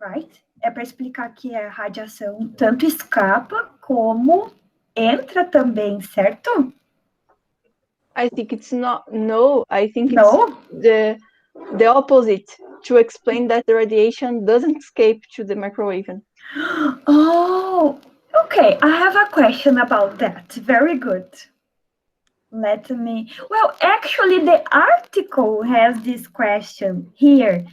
right? É para explicar que a radiação tanto escapa como entra também, certo? I think it's not. No, I think No? it's the opposite, to explain that the radiation doesn't escape to the microwave. Oh, okay. I have a question about that. Very good. Well, actually, the article has this question here.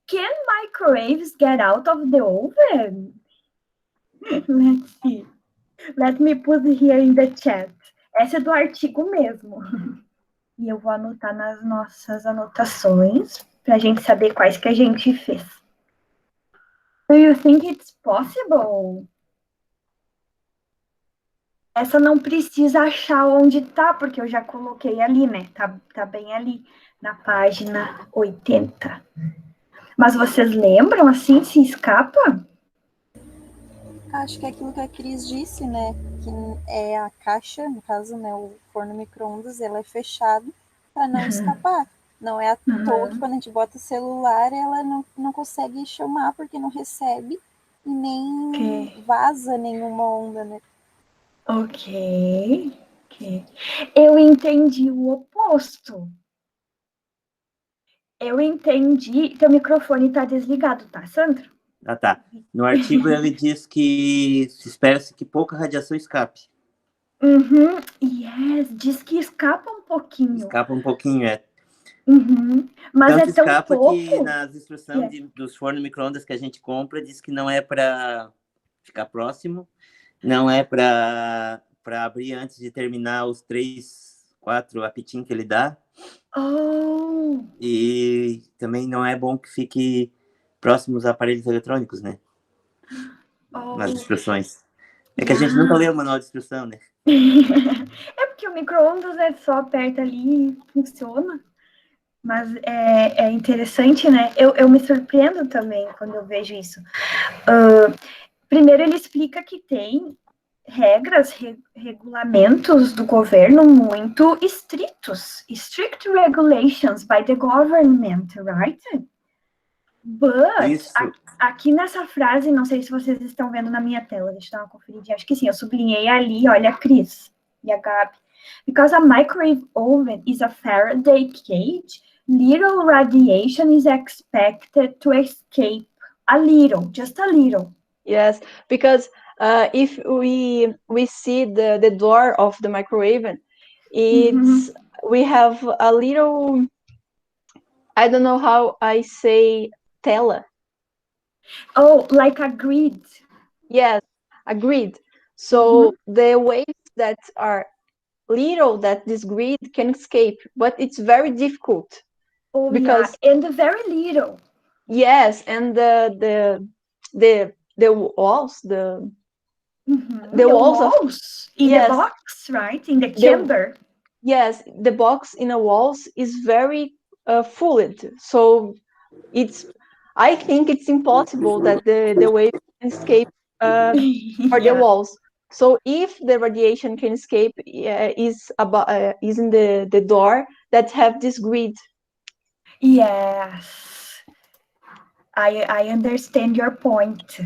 Can microwaves get out of the oven? Let's see. Let me put here in the chat. Essa é do artigo mesmo. E eu vou anotar nas nossas anotações para a gente saber quais que a gente fez. Do you think it's possible? Essa não precisa achar onde tá, porque eu já coloquei ali, né? Tá bem ali na página 80. Mas vocês lembram, assim, se escapa? Acho que é aquilo que a Cris disse, né? Que é a caixa, no caso, né? O forno micro-ondas, ela é fechado para não escapar. Não é à toa que quando a gente bota o celular, ela não consegue chamar porque não recebe e nem vaza nenhuma onda, né? Ok. Eu entendi o oposto. Eu entendi. Teu microfone tá desligado, tá, Sandro? Ah, tá. No artigo ele diz que espera-se que pouca radiação escape. Yes, diz que escapa um pouquinho. Escapa um pouquinho, é. Mas Tanto é tão escapa pouco. que nas instruções dos fornos micro-ondas que a gente compra, diz que não é para ficar próximo, não é para abrir antes de terminar os 3, 4 apitinhos que ele dá. Oh. E também não é bom que fique próximo aos aparelhos eletrônicos, né? Nas instruções. É que a gente nunca lê o manual de instrução, né? É porque o micro-ondas é só aperta ali e funciona. Mas é interessante, né? Eu me surpreendo também quando eu vejo isso. Primeiro, ele explica que tem regras, regulamentos do governo muito estritos. Strict regulations by the government, right? But, aqui nessa frase, não sei se vocês estão vendo na minha tela, deixa eu dar uma conferidinha. Acho que sim, eu sublinhei ali, olha a Cris e a Gabi. Because a microwave oven is a Faraday cage, little radiation is expected to escape. A little, just a little. Yes, because if we see the door of the microwave, it's we have a little, I don't know how I say, tela. Oh, like a grid. Yes, a grid. So the waves that are little, that this grid can escape, but it's very difficult. Oh, because and very little. Yes, and the the walls, the The walls of walls in yes. the box, right? In the chamber. Yes, the box in the walls is very fluid. So I think it's impossible that the wave can escape for the Yeah. walls. So if the radiation can escape, is in the door that have this grid. Yes. I understand your point.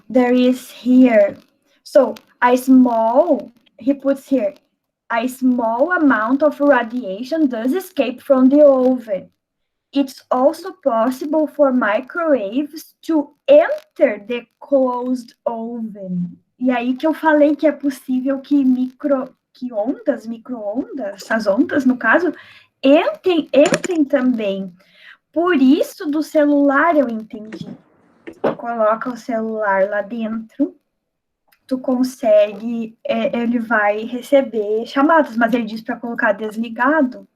There is here. So he puts here, a small amount of radiation does escape from the oven. It's also possible for microwaves to enter the closed oven. E aí que eu falei que é possível que micro-ondas, as ondas, no caso, entrem também. Por isso, do celular eu entendi. Tu coloca o celular lá dentro, tu consegue, ele vai receber chamadas, mas ele diz para colocar desligado.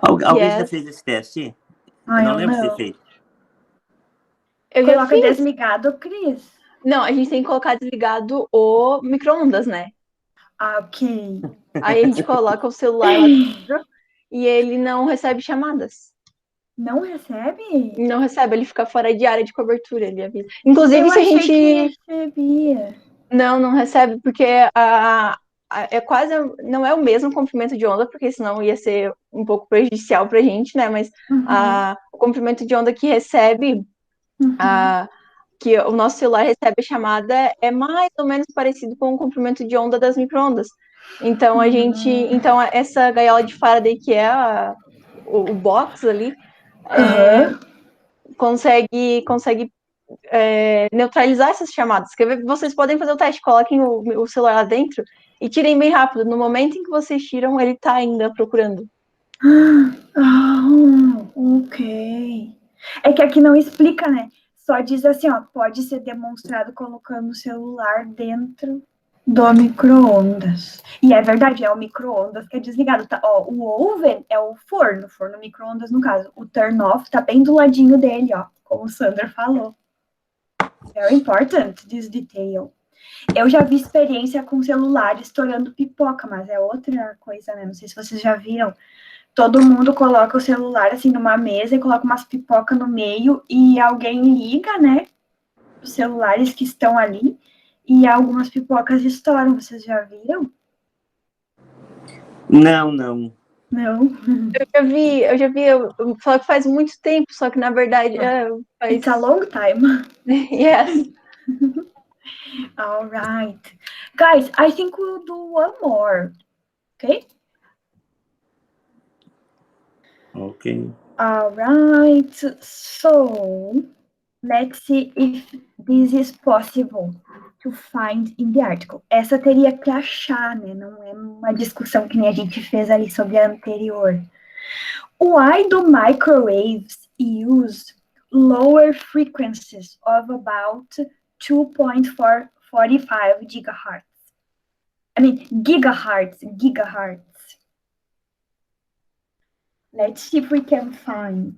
Alguém já fez esse teste? Eu não lembro de ter feito. Eu já Coloca fiz. desligado, Cris. Não, a gente tem que colocar desligado o micro-ondas, né? Ah, ok. Aí a gente coloca o celular lá dentro e ele não recebe chamadas. Não recebe? Não recebe, ele fica fora de área de cobertura, ele avisa. Inclusive, Eu se a achei gente. que recebia. Não recebe, porque é quase. Não é o mesmo comprimento de onda, porque senão ia ser um pouco prejudicial pra gente, né? Mas o comprimento de onda que recebe, que o nosso celular recebe a chamada, é mais ou menos parecido com o comprimento de onda das micro-ondas. Então, Então, essa gaiola de Faraday, que é o box ali, consegue neutralizar essas chamadas. Vocês podem fazer o teste, coloquem o celular lá dentro e tirem bem rápido. No momento em que vocês tiram, ele tá ainda procurando. Ok. É que aqui não explica, né? Só diz assim, ó, pode ser demonstrado colocando o celular dentro do micro-ondas. E é verdade, é o micro-ondas que é desligado. Tá? Ó, o oven é o forno micro-ondas no caso. O turn off tá bem do ladinho dele, ó, como o Sandra falou. Very important, this detail. Eu já vi experiência com celular estourando pipoca, mas é outra coisa, né? Não sei se vocês já viram. Todo mundo coloca o celular assim numa mesa e coloca umas pipoca no meio e alguém liga, né? Os celulares que estão ali e algumas pipocas estouram. Vocês já viram? Não. Não. Eu já vi, eu falo que faz muito tempo, só que na verdade faz... It's a long time. Yes. All right. Guys, I think we'll do one more. Okay? Ok. All right. So, let's see if this is possible to find in the article. Essa teria que achar, né? Não é uma discussão que nem a gente fez ali sobre a anterior. Why do microwaves use lower frequencies of about 2.45 gigahertz? I mean, gigahertz. Let's see if we can find.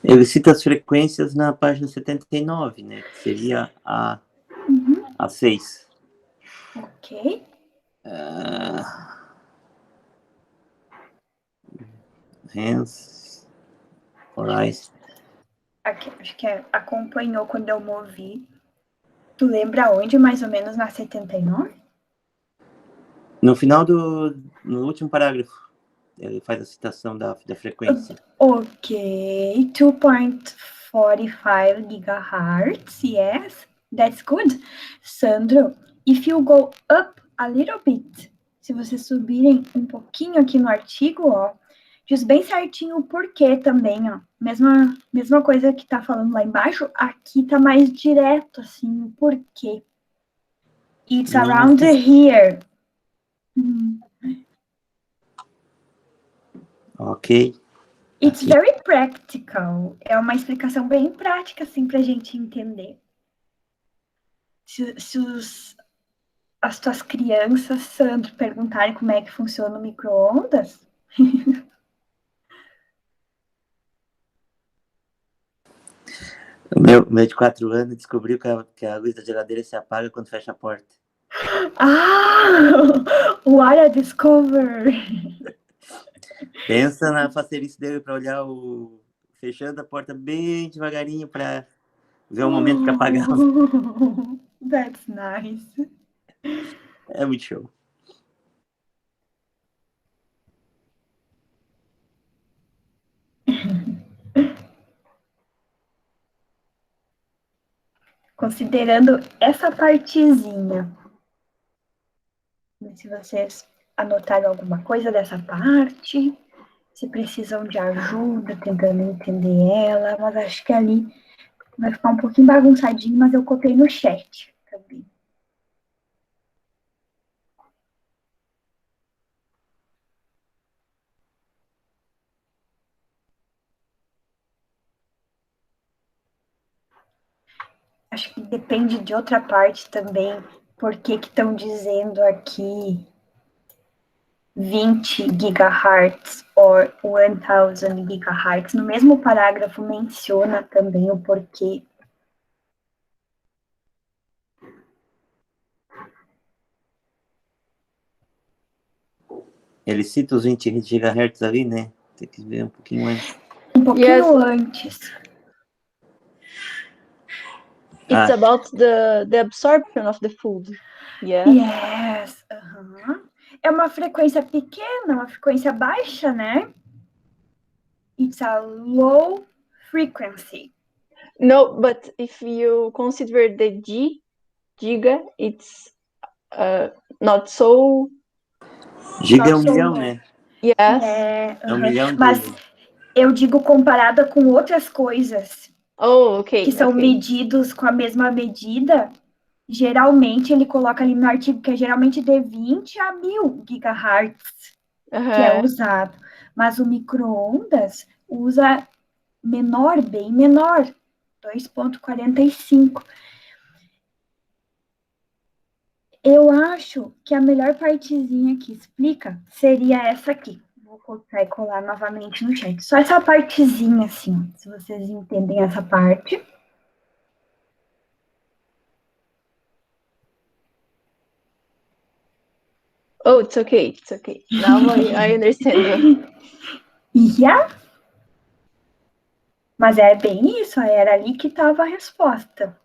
Ele cita as frequências na página 79, né? Que seria a 6. Ok. Hands, Horizon. Aqui, acho que acompanhou quando eu movi. Tu lembra onde, mais ou menos, na 79? No final no último parágrafo, ele faz a citação da frequência. Ok, 2.45 gigahertz, yes, that's good. Sandro, if you go up a little bit, se vocês subirem um pouquinho aqui no artigo, ó, diz bem certinho o porquê também, ó. Mesma coisa que tá falando lá embaixo, aqui tá mais direto, assim, o porquê. It's around here. Ok. It's very practical. É uma explicação bem prática, assim, pra gente entender. Se as tuas crianças, Sandro, perguntarem como é que funciona o micro-ondas, O meu de 4 anos descobriu que a luz da geladeira se apaga quando fecha a porta. What a discover! Pensa na facerice dele para olhar fechando a porta bem devagarinho para ver o momento que apagava. That's nice. É muito show. Considerando essa partezinha, se vocês anotaram alguma coisa dessa parte, se precisam de ajuda tentando entender ela, mas acho que ali vai ficar um pouquinho bagunçadinho, mas eu copiei no chat também. Acho que depende de outra parte também, por que estão dizendo aqui 20 gigahertz ou 1000 gigahertz. No mesmo parágrafo menciona também o porquê. Ele cita os 20 GHz ali, né? Tem que ver um pouquinho antes. Um pouquinho antes. It's about the absorption of the food. Yes. É uma frequência pequena, uma frequência baixa, né? It's a low frequency. No, but if you consider the giga, it's not so... Giga é 1 milhão, né? Yes. É 1 milhão de... Mas eu digo comparada com outras coisas. Ok. Que são medidos com a mesma medida. Geralmente, ele coloca ali no artigo que é geralmente de 20 a 1000 gigahertz que é usado. Mas o micro-ondas usa menor, bem menor, 2.45. Eu acho que a melhor partezinha que explica seria essa aqui. Vou colocar e colar novamente no chat. Só essa partezinha, assim, se vocês entendem essa parte. Oh, it's okay, it's okay. Now I understand. Yeah? Mas é bem isso, era ali que estava a resposta.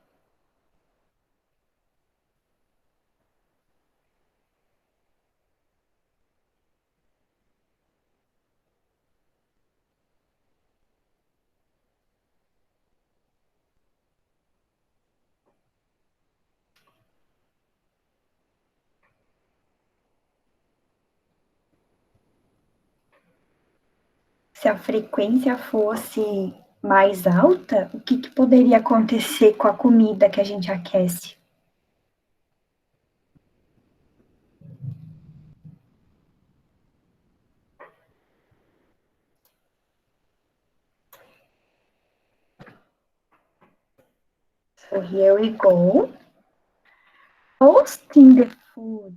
Se a frequência fosse mais alta, o que poderia acontecer com a comida que a gente aquece? So here we go. Toasting the food.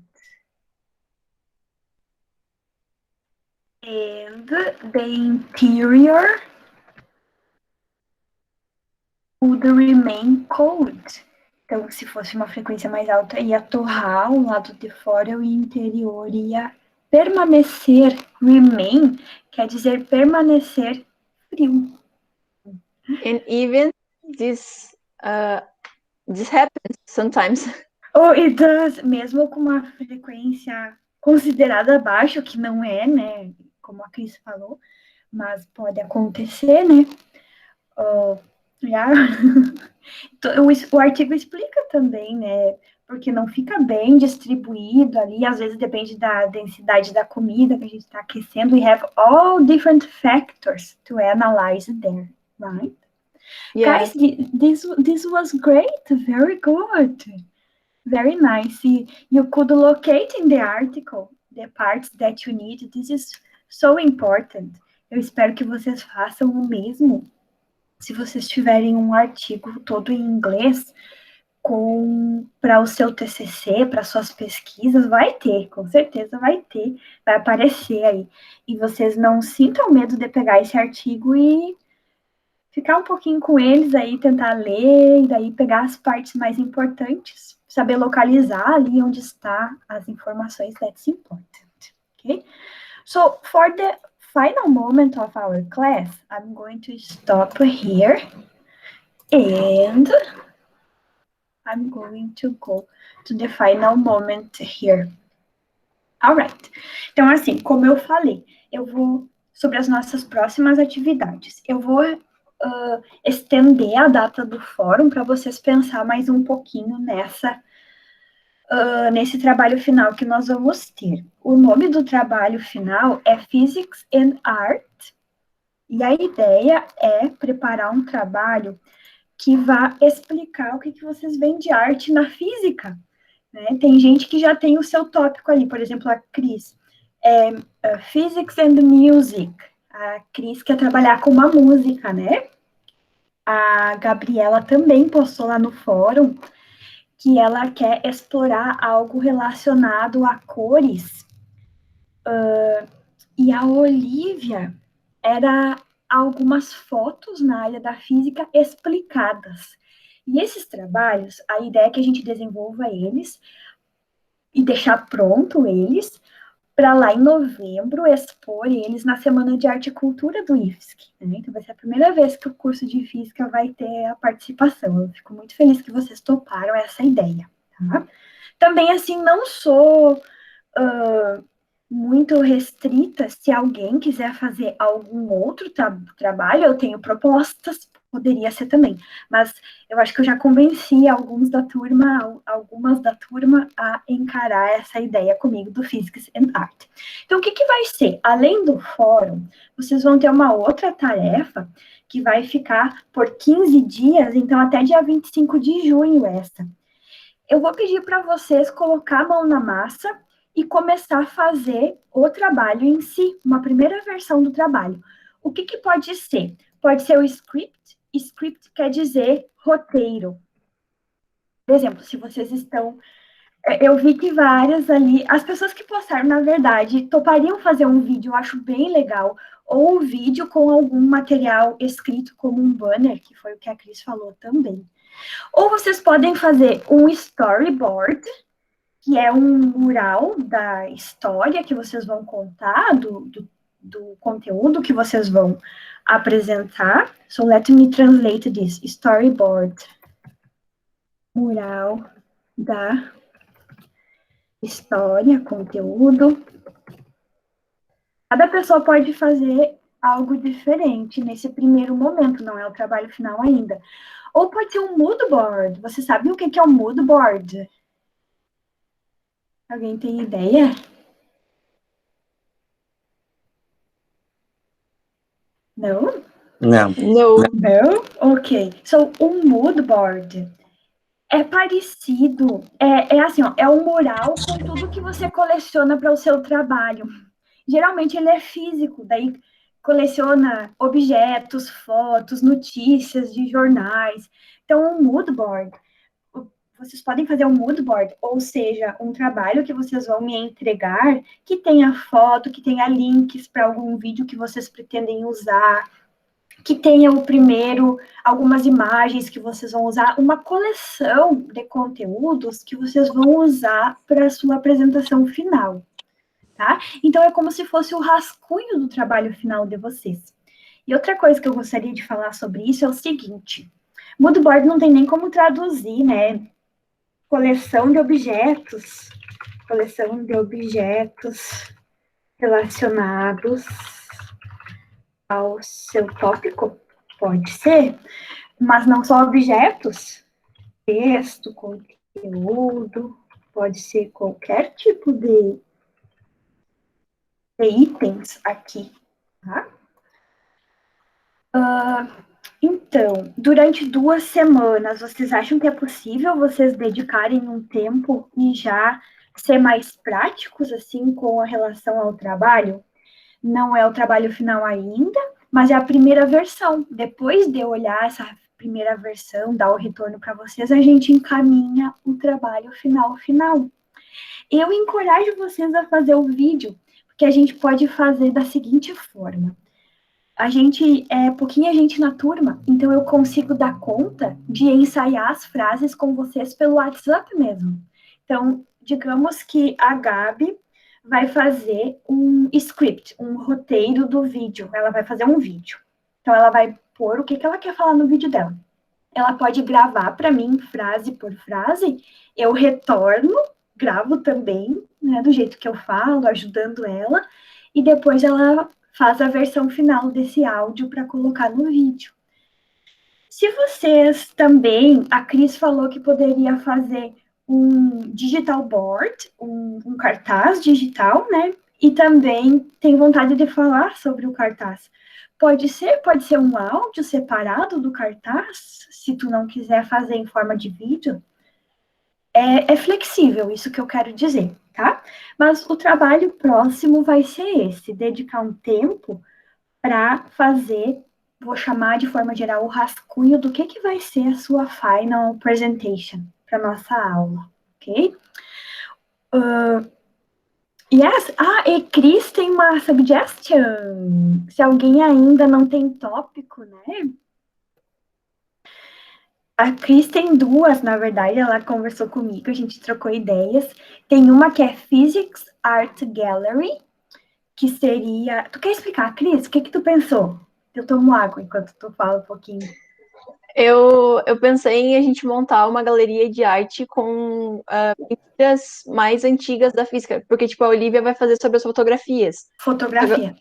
And the interior would remain cold. Então, se fosse uma frequência mais alta, ia torrar o lado de fora e o interior ia permanecer. Remain quer dizer permanecer frio. And even this happens sometimes. Oh, it does, mesmo com uma frequência considerada baixa, que não é, né? Como a Cris falou, mas pode acontecer, né? O artigo explica também, né? Porque não fica bem distribuído ali, às vezes depende da densidade da comida que a gente está aquecendo. We have all different factors to analyze there, right? Yeah. Guys, this was great, very good. Very nice. You could locate in the article the parts that you need. This is so important. Eu espero que vocês façam o mesmo. Se vocês tiverem um artigo todo em inglês para o seu TCC, para suas pesquisas, vai ter, com certeza vai ter, vai aparecer aí. E vocês não sintam medo de pegar esse artigo e ficar um pouquinho com eles aí, tentar ler, e daí pegar as partes mais importantes, saber localizar ali onde está as informações that's important, okay? So, for the final moment of our class, I'm going to stop here, and I'm going to go to the final moment here. All right. Então, assim, como eu falei, eu vou, sobre as nossas próximas atividades, eu vou estender a data do fórum para vocês pensar mais um pouquinho nesse trabalho final que nós vamos ter. O nome do trabalho final é Physics and Art, e a ideia é preparar um trabalho que vá explicar o que vocês veem de arte na física, né? Tem gente que já tem o seu tópico ali, por exemplo, a Cris, Physics and Music. A Cris quer trabalhar com uma música, né? A Gabriela também postou lá no fórum que ela quer explorar algo relacionado a cores. E a Olivia era algumas fotos na área da física explicadas. E esses trabalhos, a ideia é que a gente desenvolva eles e deixar pronto eles para lá em novembro expor eles na Semana de Arte e Cultura do IFSC. Né? Então vai ser a primeira vez que o curso de Física vai ter a participação. Eu fico muito feliz que vocês toparam essa ideia. Tá? Também, assim, não sou muito restrita. Se alguém quiser fazer algum outro trabalho, eu tenho propostas, poderia ser também. Mas eu acho que eu já convenci algumas da turma a encarar essa ideia comigo do Physics and Art. Então, o que vai ser? Além do fórum, vocês vão ter uma outra tarefa que vai ficar por 15 dias, então até dia 25 de junho essa. Eu vou pedir para vocês colocar a mão na massa e começar a fazer o trabalho em si, uma primeira versão do trabalho. O que pode ser? Pode ser o script. Script quer dizer roteiro. Por exemplo, se vocês estão... Eu vi que várias ali... As pessoas que postaram, na verdade, topariam fazer um vídeo, eu acho bem legal, ou um vídeo com algum material escrito como um banner, que foi o que a Cris falou também. Ou vocês podem fazer um storyboard, que é um mural da história que vocês vão contar, do conteúdo que vocês vão apresentar. So, let me translate this. Storyboard. Mural da história, conteúdo. Cada pessoa pode fazer algo diferente nesse primeiro momento, não é o trabalho final ainda. Ou pode ser um mood board. Você sabe o que é um mood board? Alguém tem ideia? Não? Não. Não? Ok. So, um mood board é parecido, assim, ó, é um mural com tudo que você coleciona para o seu trabalho. Geralmente ele é físico, daí coleciona objetos, fotos, notícias de jornais. Então, um mood board, vocês podem fazer um mood board, ou seja, um trabalho que vocês vão me entregar, que tenha foto, que tenha links para algum vídeo que vocês pretendem usar, que tenha o primeiro, algumas imagens que vocês vão usar, uma coleção de conteúdos que vocês vão usar para a sua apresentação final, tá? Então, é como se fosse o rascunho do trabalho final de vocês. E outra coisa que eu gostaria de falar sobre isso é o seguinte, Moodboard não tem nem como traduzir, né? Coleção de objetos relacionados ao seu tópico, pode ser, mas não só objetos, texto, conteúdo, pode ser qualquer tipo de itens aqui, tá? Então, durante 2 semanas, vocês acham que é possível vocês dedicarem um tempo e já ser mais práticos, assim, com a relação ao trabalho? Não é o trabalho final ainda, mas é a primeira versão. Depois de eu olhar essa primeira versão, dar o retorno para vocês, a gente encaminha o trabalho final. Eu encorajo vocês a fazer o vídeo, porque a gente pode fazer da seguinte forma. Pouquinha gente na turma, então eu consigo dar conta de ensaiar as frases com vocês pelo WhatsApp mesmo. Então, digamos que a Gabi vai fazer um script, um roteiro do vídeo. Ela vai fazer um vídeo. Então, ela vai pôr o que ela quer falar no vídeo dela. Ela pode gravar para mim, frase por frase. Eu retorno, gravo também, né, do jeito que eu falo, ajudando ela. E depois ela faz a versão final desse áudio para colocar no vídeo. Se vocês também, a Cris falou que poderia fazer um digital board, um cartaz digital, né? E também tem vontade de falar sobre o cartaz. Pode ser um áudio separado do cartaz, se tu não quiser fazer em forma de vídeo. É flexível, isso que eu quero dizer, tá? Mas o trabalho próximo vai ser esse, dedicar um tempo para fazer, vou chamar de forma geral, o rascunho do que vai ser a sua final presentation para nossa aula, ok? Yes. E Cris tem uma suggestion. Se alguém ainda não tem tópico, né? A Cris tem 2, na verdade, ela conversou comigo, a gente trocou ideias. Tem uma que é Physics Art Gallery, que seria... Tu quer explicar, Cris? O que tu pensou? Eu tomo água enquanto tu fala um pouquinho. Eu pensei em a gente montar uma galeria de arte com pinturas mais antigas da física, porque, tipo, a Olivia vai fazer sobre as fotografias. Fotografia.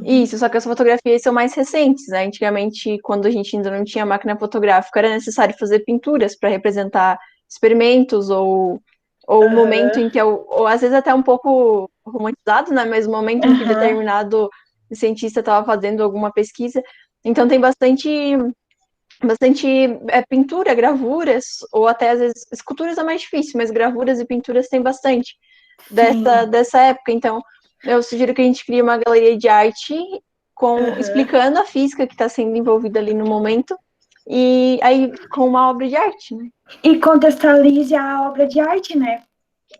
Isso, só que as fotografias são mais recentes, né? Antigamente, quando a gente ainda não tinha máquina fotográfica, era necessário fazer pinturas para representar experimentos ou o momento em que, ou às vezes até um pouco romantizado, né? Mas o momento em que determinado cientista estava fazendo alguma pesquisa. Então tem bastante pintura, gravuras, ou até às vezes esculturas é mais difícil, mas gravuras e pinturas tem bastante dessa época. Então, eu sugiro que a gente crie uma galeria de arte explicando a física que está sendo envolvida ali no momento, e aí com uma obra de arte, né? E contextualize a obra de arte, né?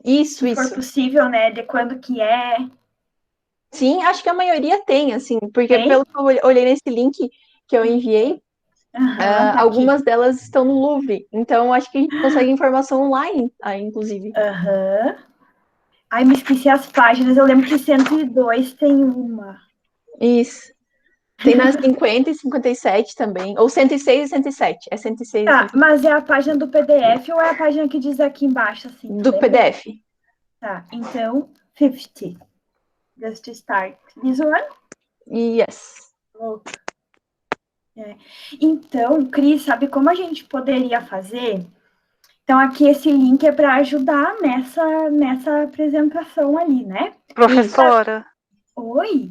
Isso. Se for possível, né? De quando que é. Sim, acho que a maioria tem, assim, porque pelo que eu olhei nesse link que eu enviei, Tá algumas delas estão no Louvre, então acho que a gente consegue informação online, inclusive. Ai, me esqueci as páginas, eu lembro que 102 tem uma. Isso. Tem nas 50 e 57 também, ou 106 e 107, é 106 e 107. Mas é a página do PDF ou é a página que diz aqui embaixo, assim? Do PDF. Tá, então, 50. Just to start. This one? Yes. Então, Cris, sabe como a gente poderia fazer? Então, aqui esse link é para ajudar nessa apresentação ali, né? Professora. Oi?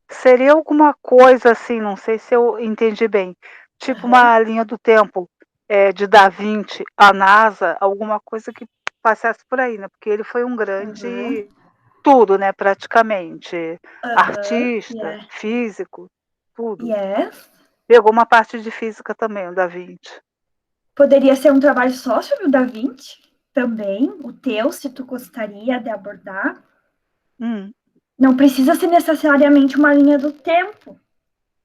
Seria alguma coisa assim, não sei se eu entendi bem, tipo uma linha do tempo de Da Vinci, a NASA, alguma coisa que passasse por aí, né? Porque ele foi um grande tudo, né? Praticamente. Artista, físico, tudo. Pegou uma parte de física também, o Da Vinci. Poderia ser um trabalho só sobre o Da Vinci também, o teu, se tu gostaria de abordar. Não precisa ser necessariamente uma linha do tempo.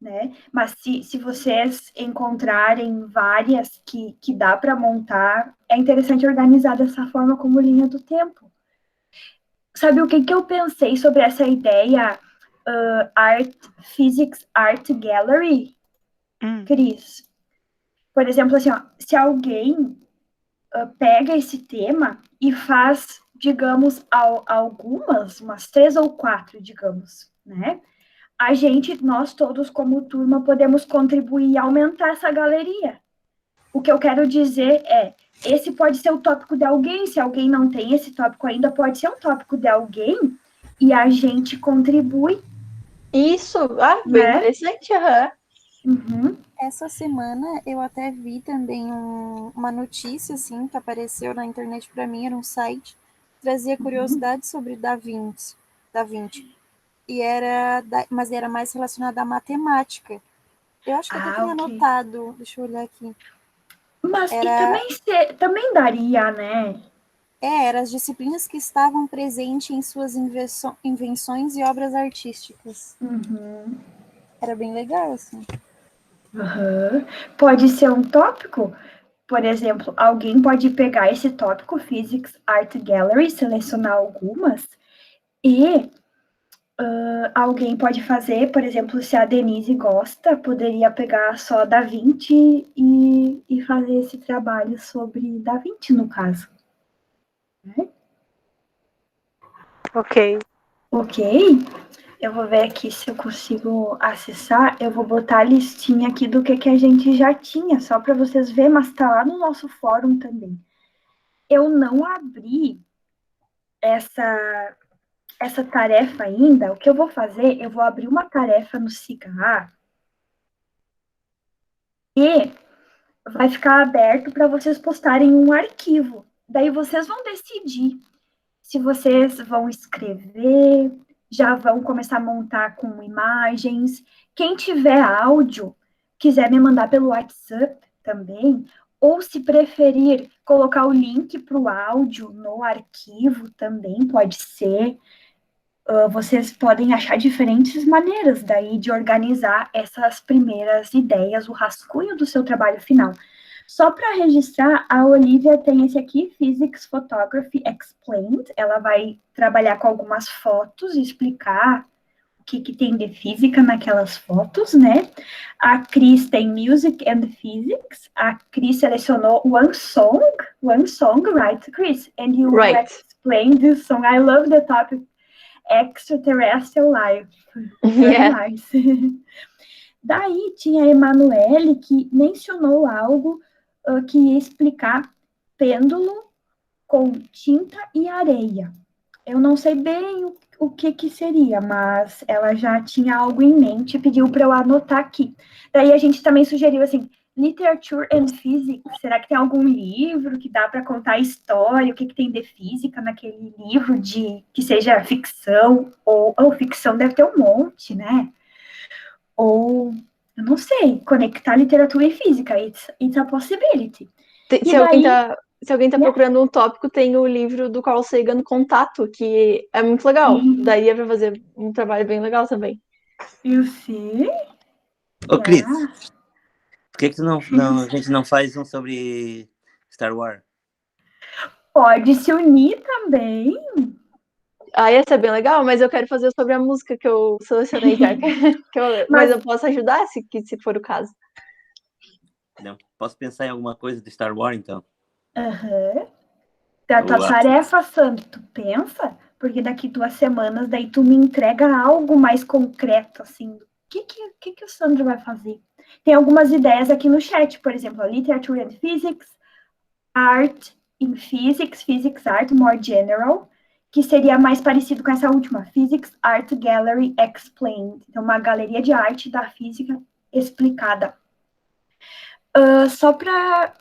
né? Mas se vocês encontrarem várias que dá para montar, é interessante organizar dessa forma como linha do tempo. Sabe o que eu pensei sobre essa ideia Physics Art Gallery, Cris? Por exemplo, assim, ó, se alguém pega esse tema e faz, digamos, umas 3 ou 4, digamos, né? Nós todos como turma, podemos contribuir e aumentar essa galeria. O que eu quero dizer é, esse pode ser o tópico de alguém, se alguém não tem esse tópico ainda, pode ser um tópico de alguém, e a gente contribui. Isso, bem interessante, Uhum. Essa semana eu até vi também uma notícia, assim, que apareceu na internet para mim, era um site, trazia curiosidades sobre Da Vinci. Mas era mais relacionada à matemática. Eu acho que até tinha anotado, deixa eu olhar aqui. Mas também daria, né? Eram as disciplinas que estavam presentes em suas invenções e obras artísticas. Uhum. Era bem legal, assim. Uhum. Pode ser um tópico, por exemplo, alguém pode pegar esse tópico, Physics Art Gallery, selecionar algumas, e alguém pode fazer, por exemplo, se a Denise gosta, poderia pegar só Da Vinci e fazer esse trabalho sobre Da Vinci, no caso. Ok. Ok? Eu vou ver aqui se eu consigo acessar. Eu vou botar a listinha aqui do que a gente já tinha, só para vocês verem, mas tá lá no nosso fórum também. Eu não abri essa tarefa ainda. O que eu vou fazer? Eu vou abrir uma tarefa no SIGA e vai ficar aberto para vocês postarem um arquivo. Daí vocês vão decidir se vocês vão escrever, já vão começar a montar com imagens. Quem tiver áudio, quiser me mandar pelo WhatsApp também, ou se preferir colocar o link para o áudio no arquivo também pode ser. Vocês podem achar diferentes maneiras daí de organizar essas primeiras ideias, o rascunho do seu trabalho final. Só para registrar, a Olivia tem esse aqui, Physics Photography Explained. Ela vai trabalhar com algumas fotos e explicar o que tem de física naquelas fotos, né? A Cris tem Music and Physics. A Cris selecionou One Song, right, Cris? And you will explain this song. I love the topic. Extraterrestrial Life. Very nice. Daí tinha a Emanuele, que mencionou algo que ia explicar pêndulo com tinta e areia. Eu não sei bem o que seria, mas ela já tinha algo em mente e pediu para eu anotar aqui. Daí a gente também sugeriu assim, Literature and Physics. Será que tem algum livro que dá para contar a história, o que tem de física naquele livro que seja ficção, ou ficção deve ter um monte, né? Ou, eu não sei, conectar literatura e física, it's a possibility. Se alguém tá procurando um tópico, tem o livro do Carl Sagan, Contato, que é muito legal. Daí é para fazer um trabalho bem legal também. You see? Ô, Cris, por que a gente não faz um sobre Star Wars? Pode se unir também. Ia ser bem legal, mas eu quero fazer sobre a música que eu selecionei já. Mas eu posso ajudar, se for o caso. Não, posso pensar em alguma coisa do Star Wars, então? Da tua tarefa, Sandro, tu pensa? Porque daqui 2 semanas, daí tu me entrega algo mais concreto, assim. O que o Sandro vai fazer? Tem algumas ideias aqui no chat, por exemplo, Literature and Physics, Art in Physics, Physics Art, more general, que seria mais parecido com essa última, Physics Art Gallery Explained. Então, uma galeria de arte da física explicada. Só para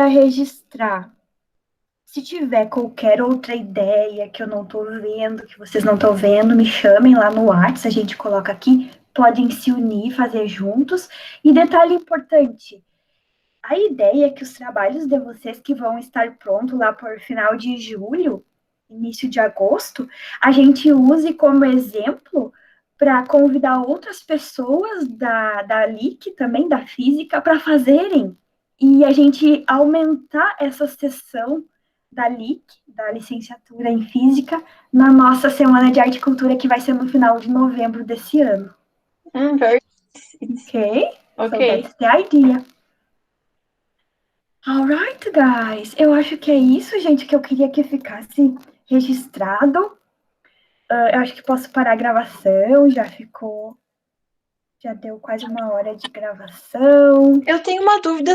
registrar, se tiver qualquer outra ideia que eu não estou vendo, que vocês não estão vendo, me chamem lá no WhatsApp, a gente coloca aqui, podem se unir, fazer juntos. E detalhe importante, a ideia é que os trabalhos de vocês que vão estar prontos lá por final de julho, início de agosto, a gente use como exemplo para convidar outras pessoas da LIC, também da física, para fazerem. E a gente aumentar essa sessão da LIC, da licenciatura em física, na nossa Semana de Arte e Cultura, que vai ser no final de novembro desse ano. Very Ok? So ok. that's the idea. Alright, guys. Eu acho que é isso, gente, que eu queria que ficasse registrado. Eu acho que posso parar a gravação, já deu quase 1 hora de gravação. Eu tenho uma dúvida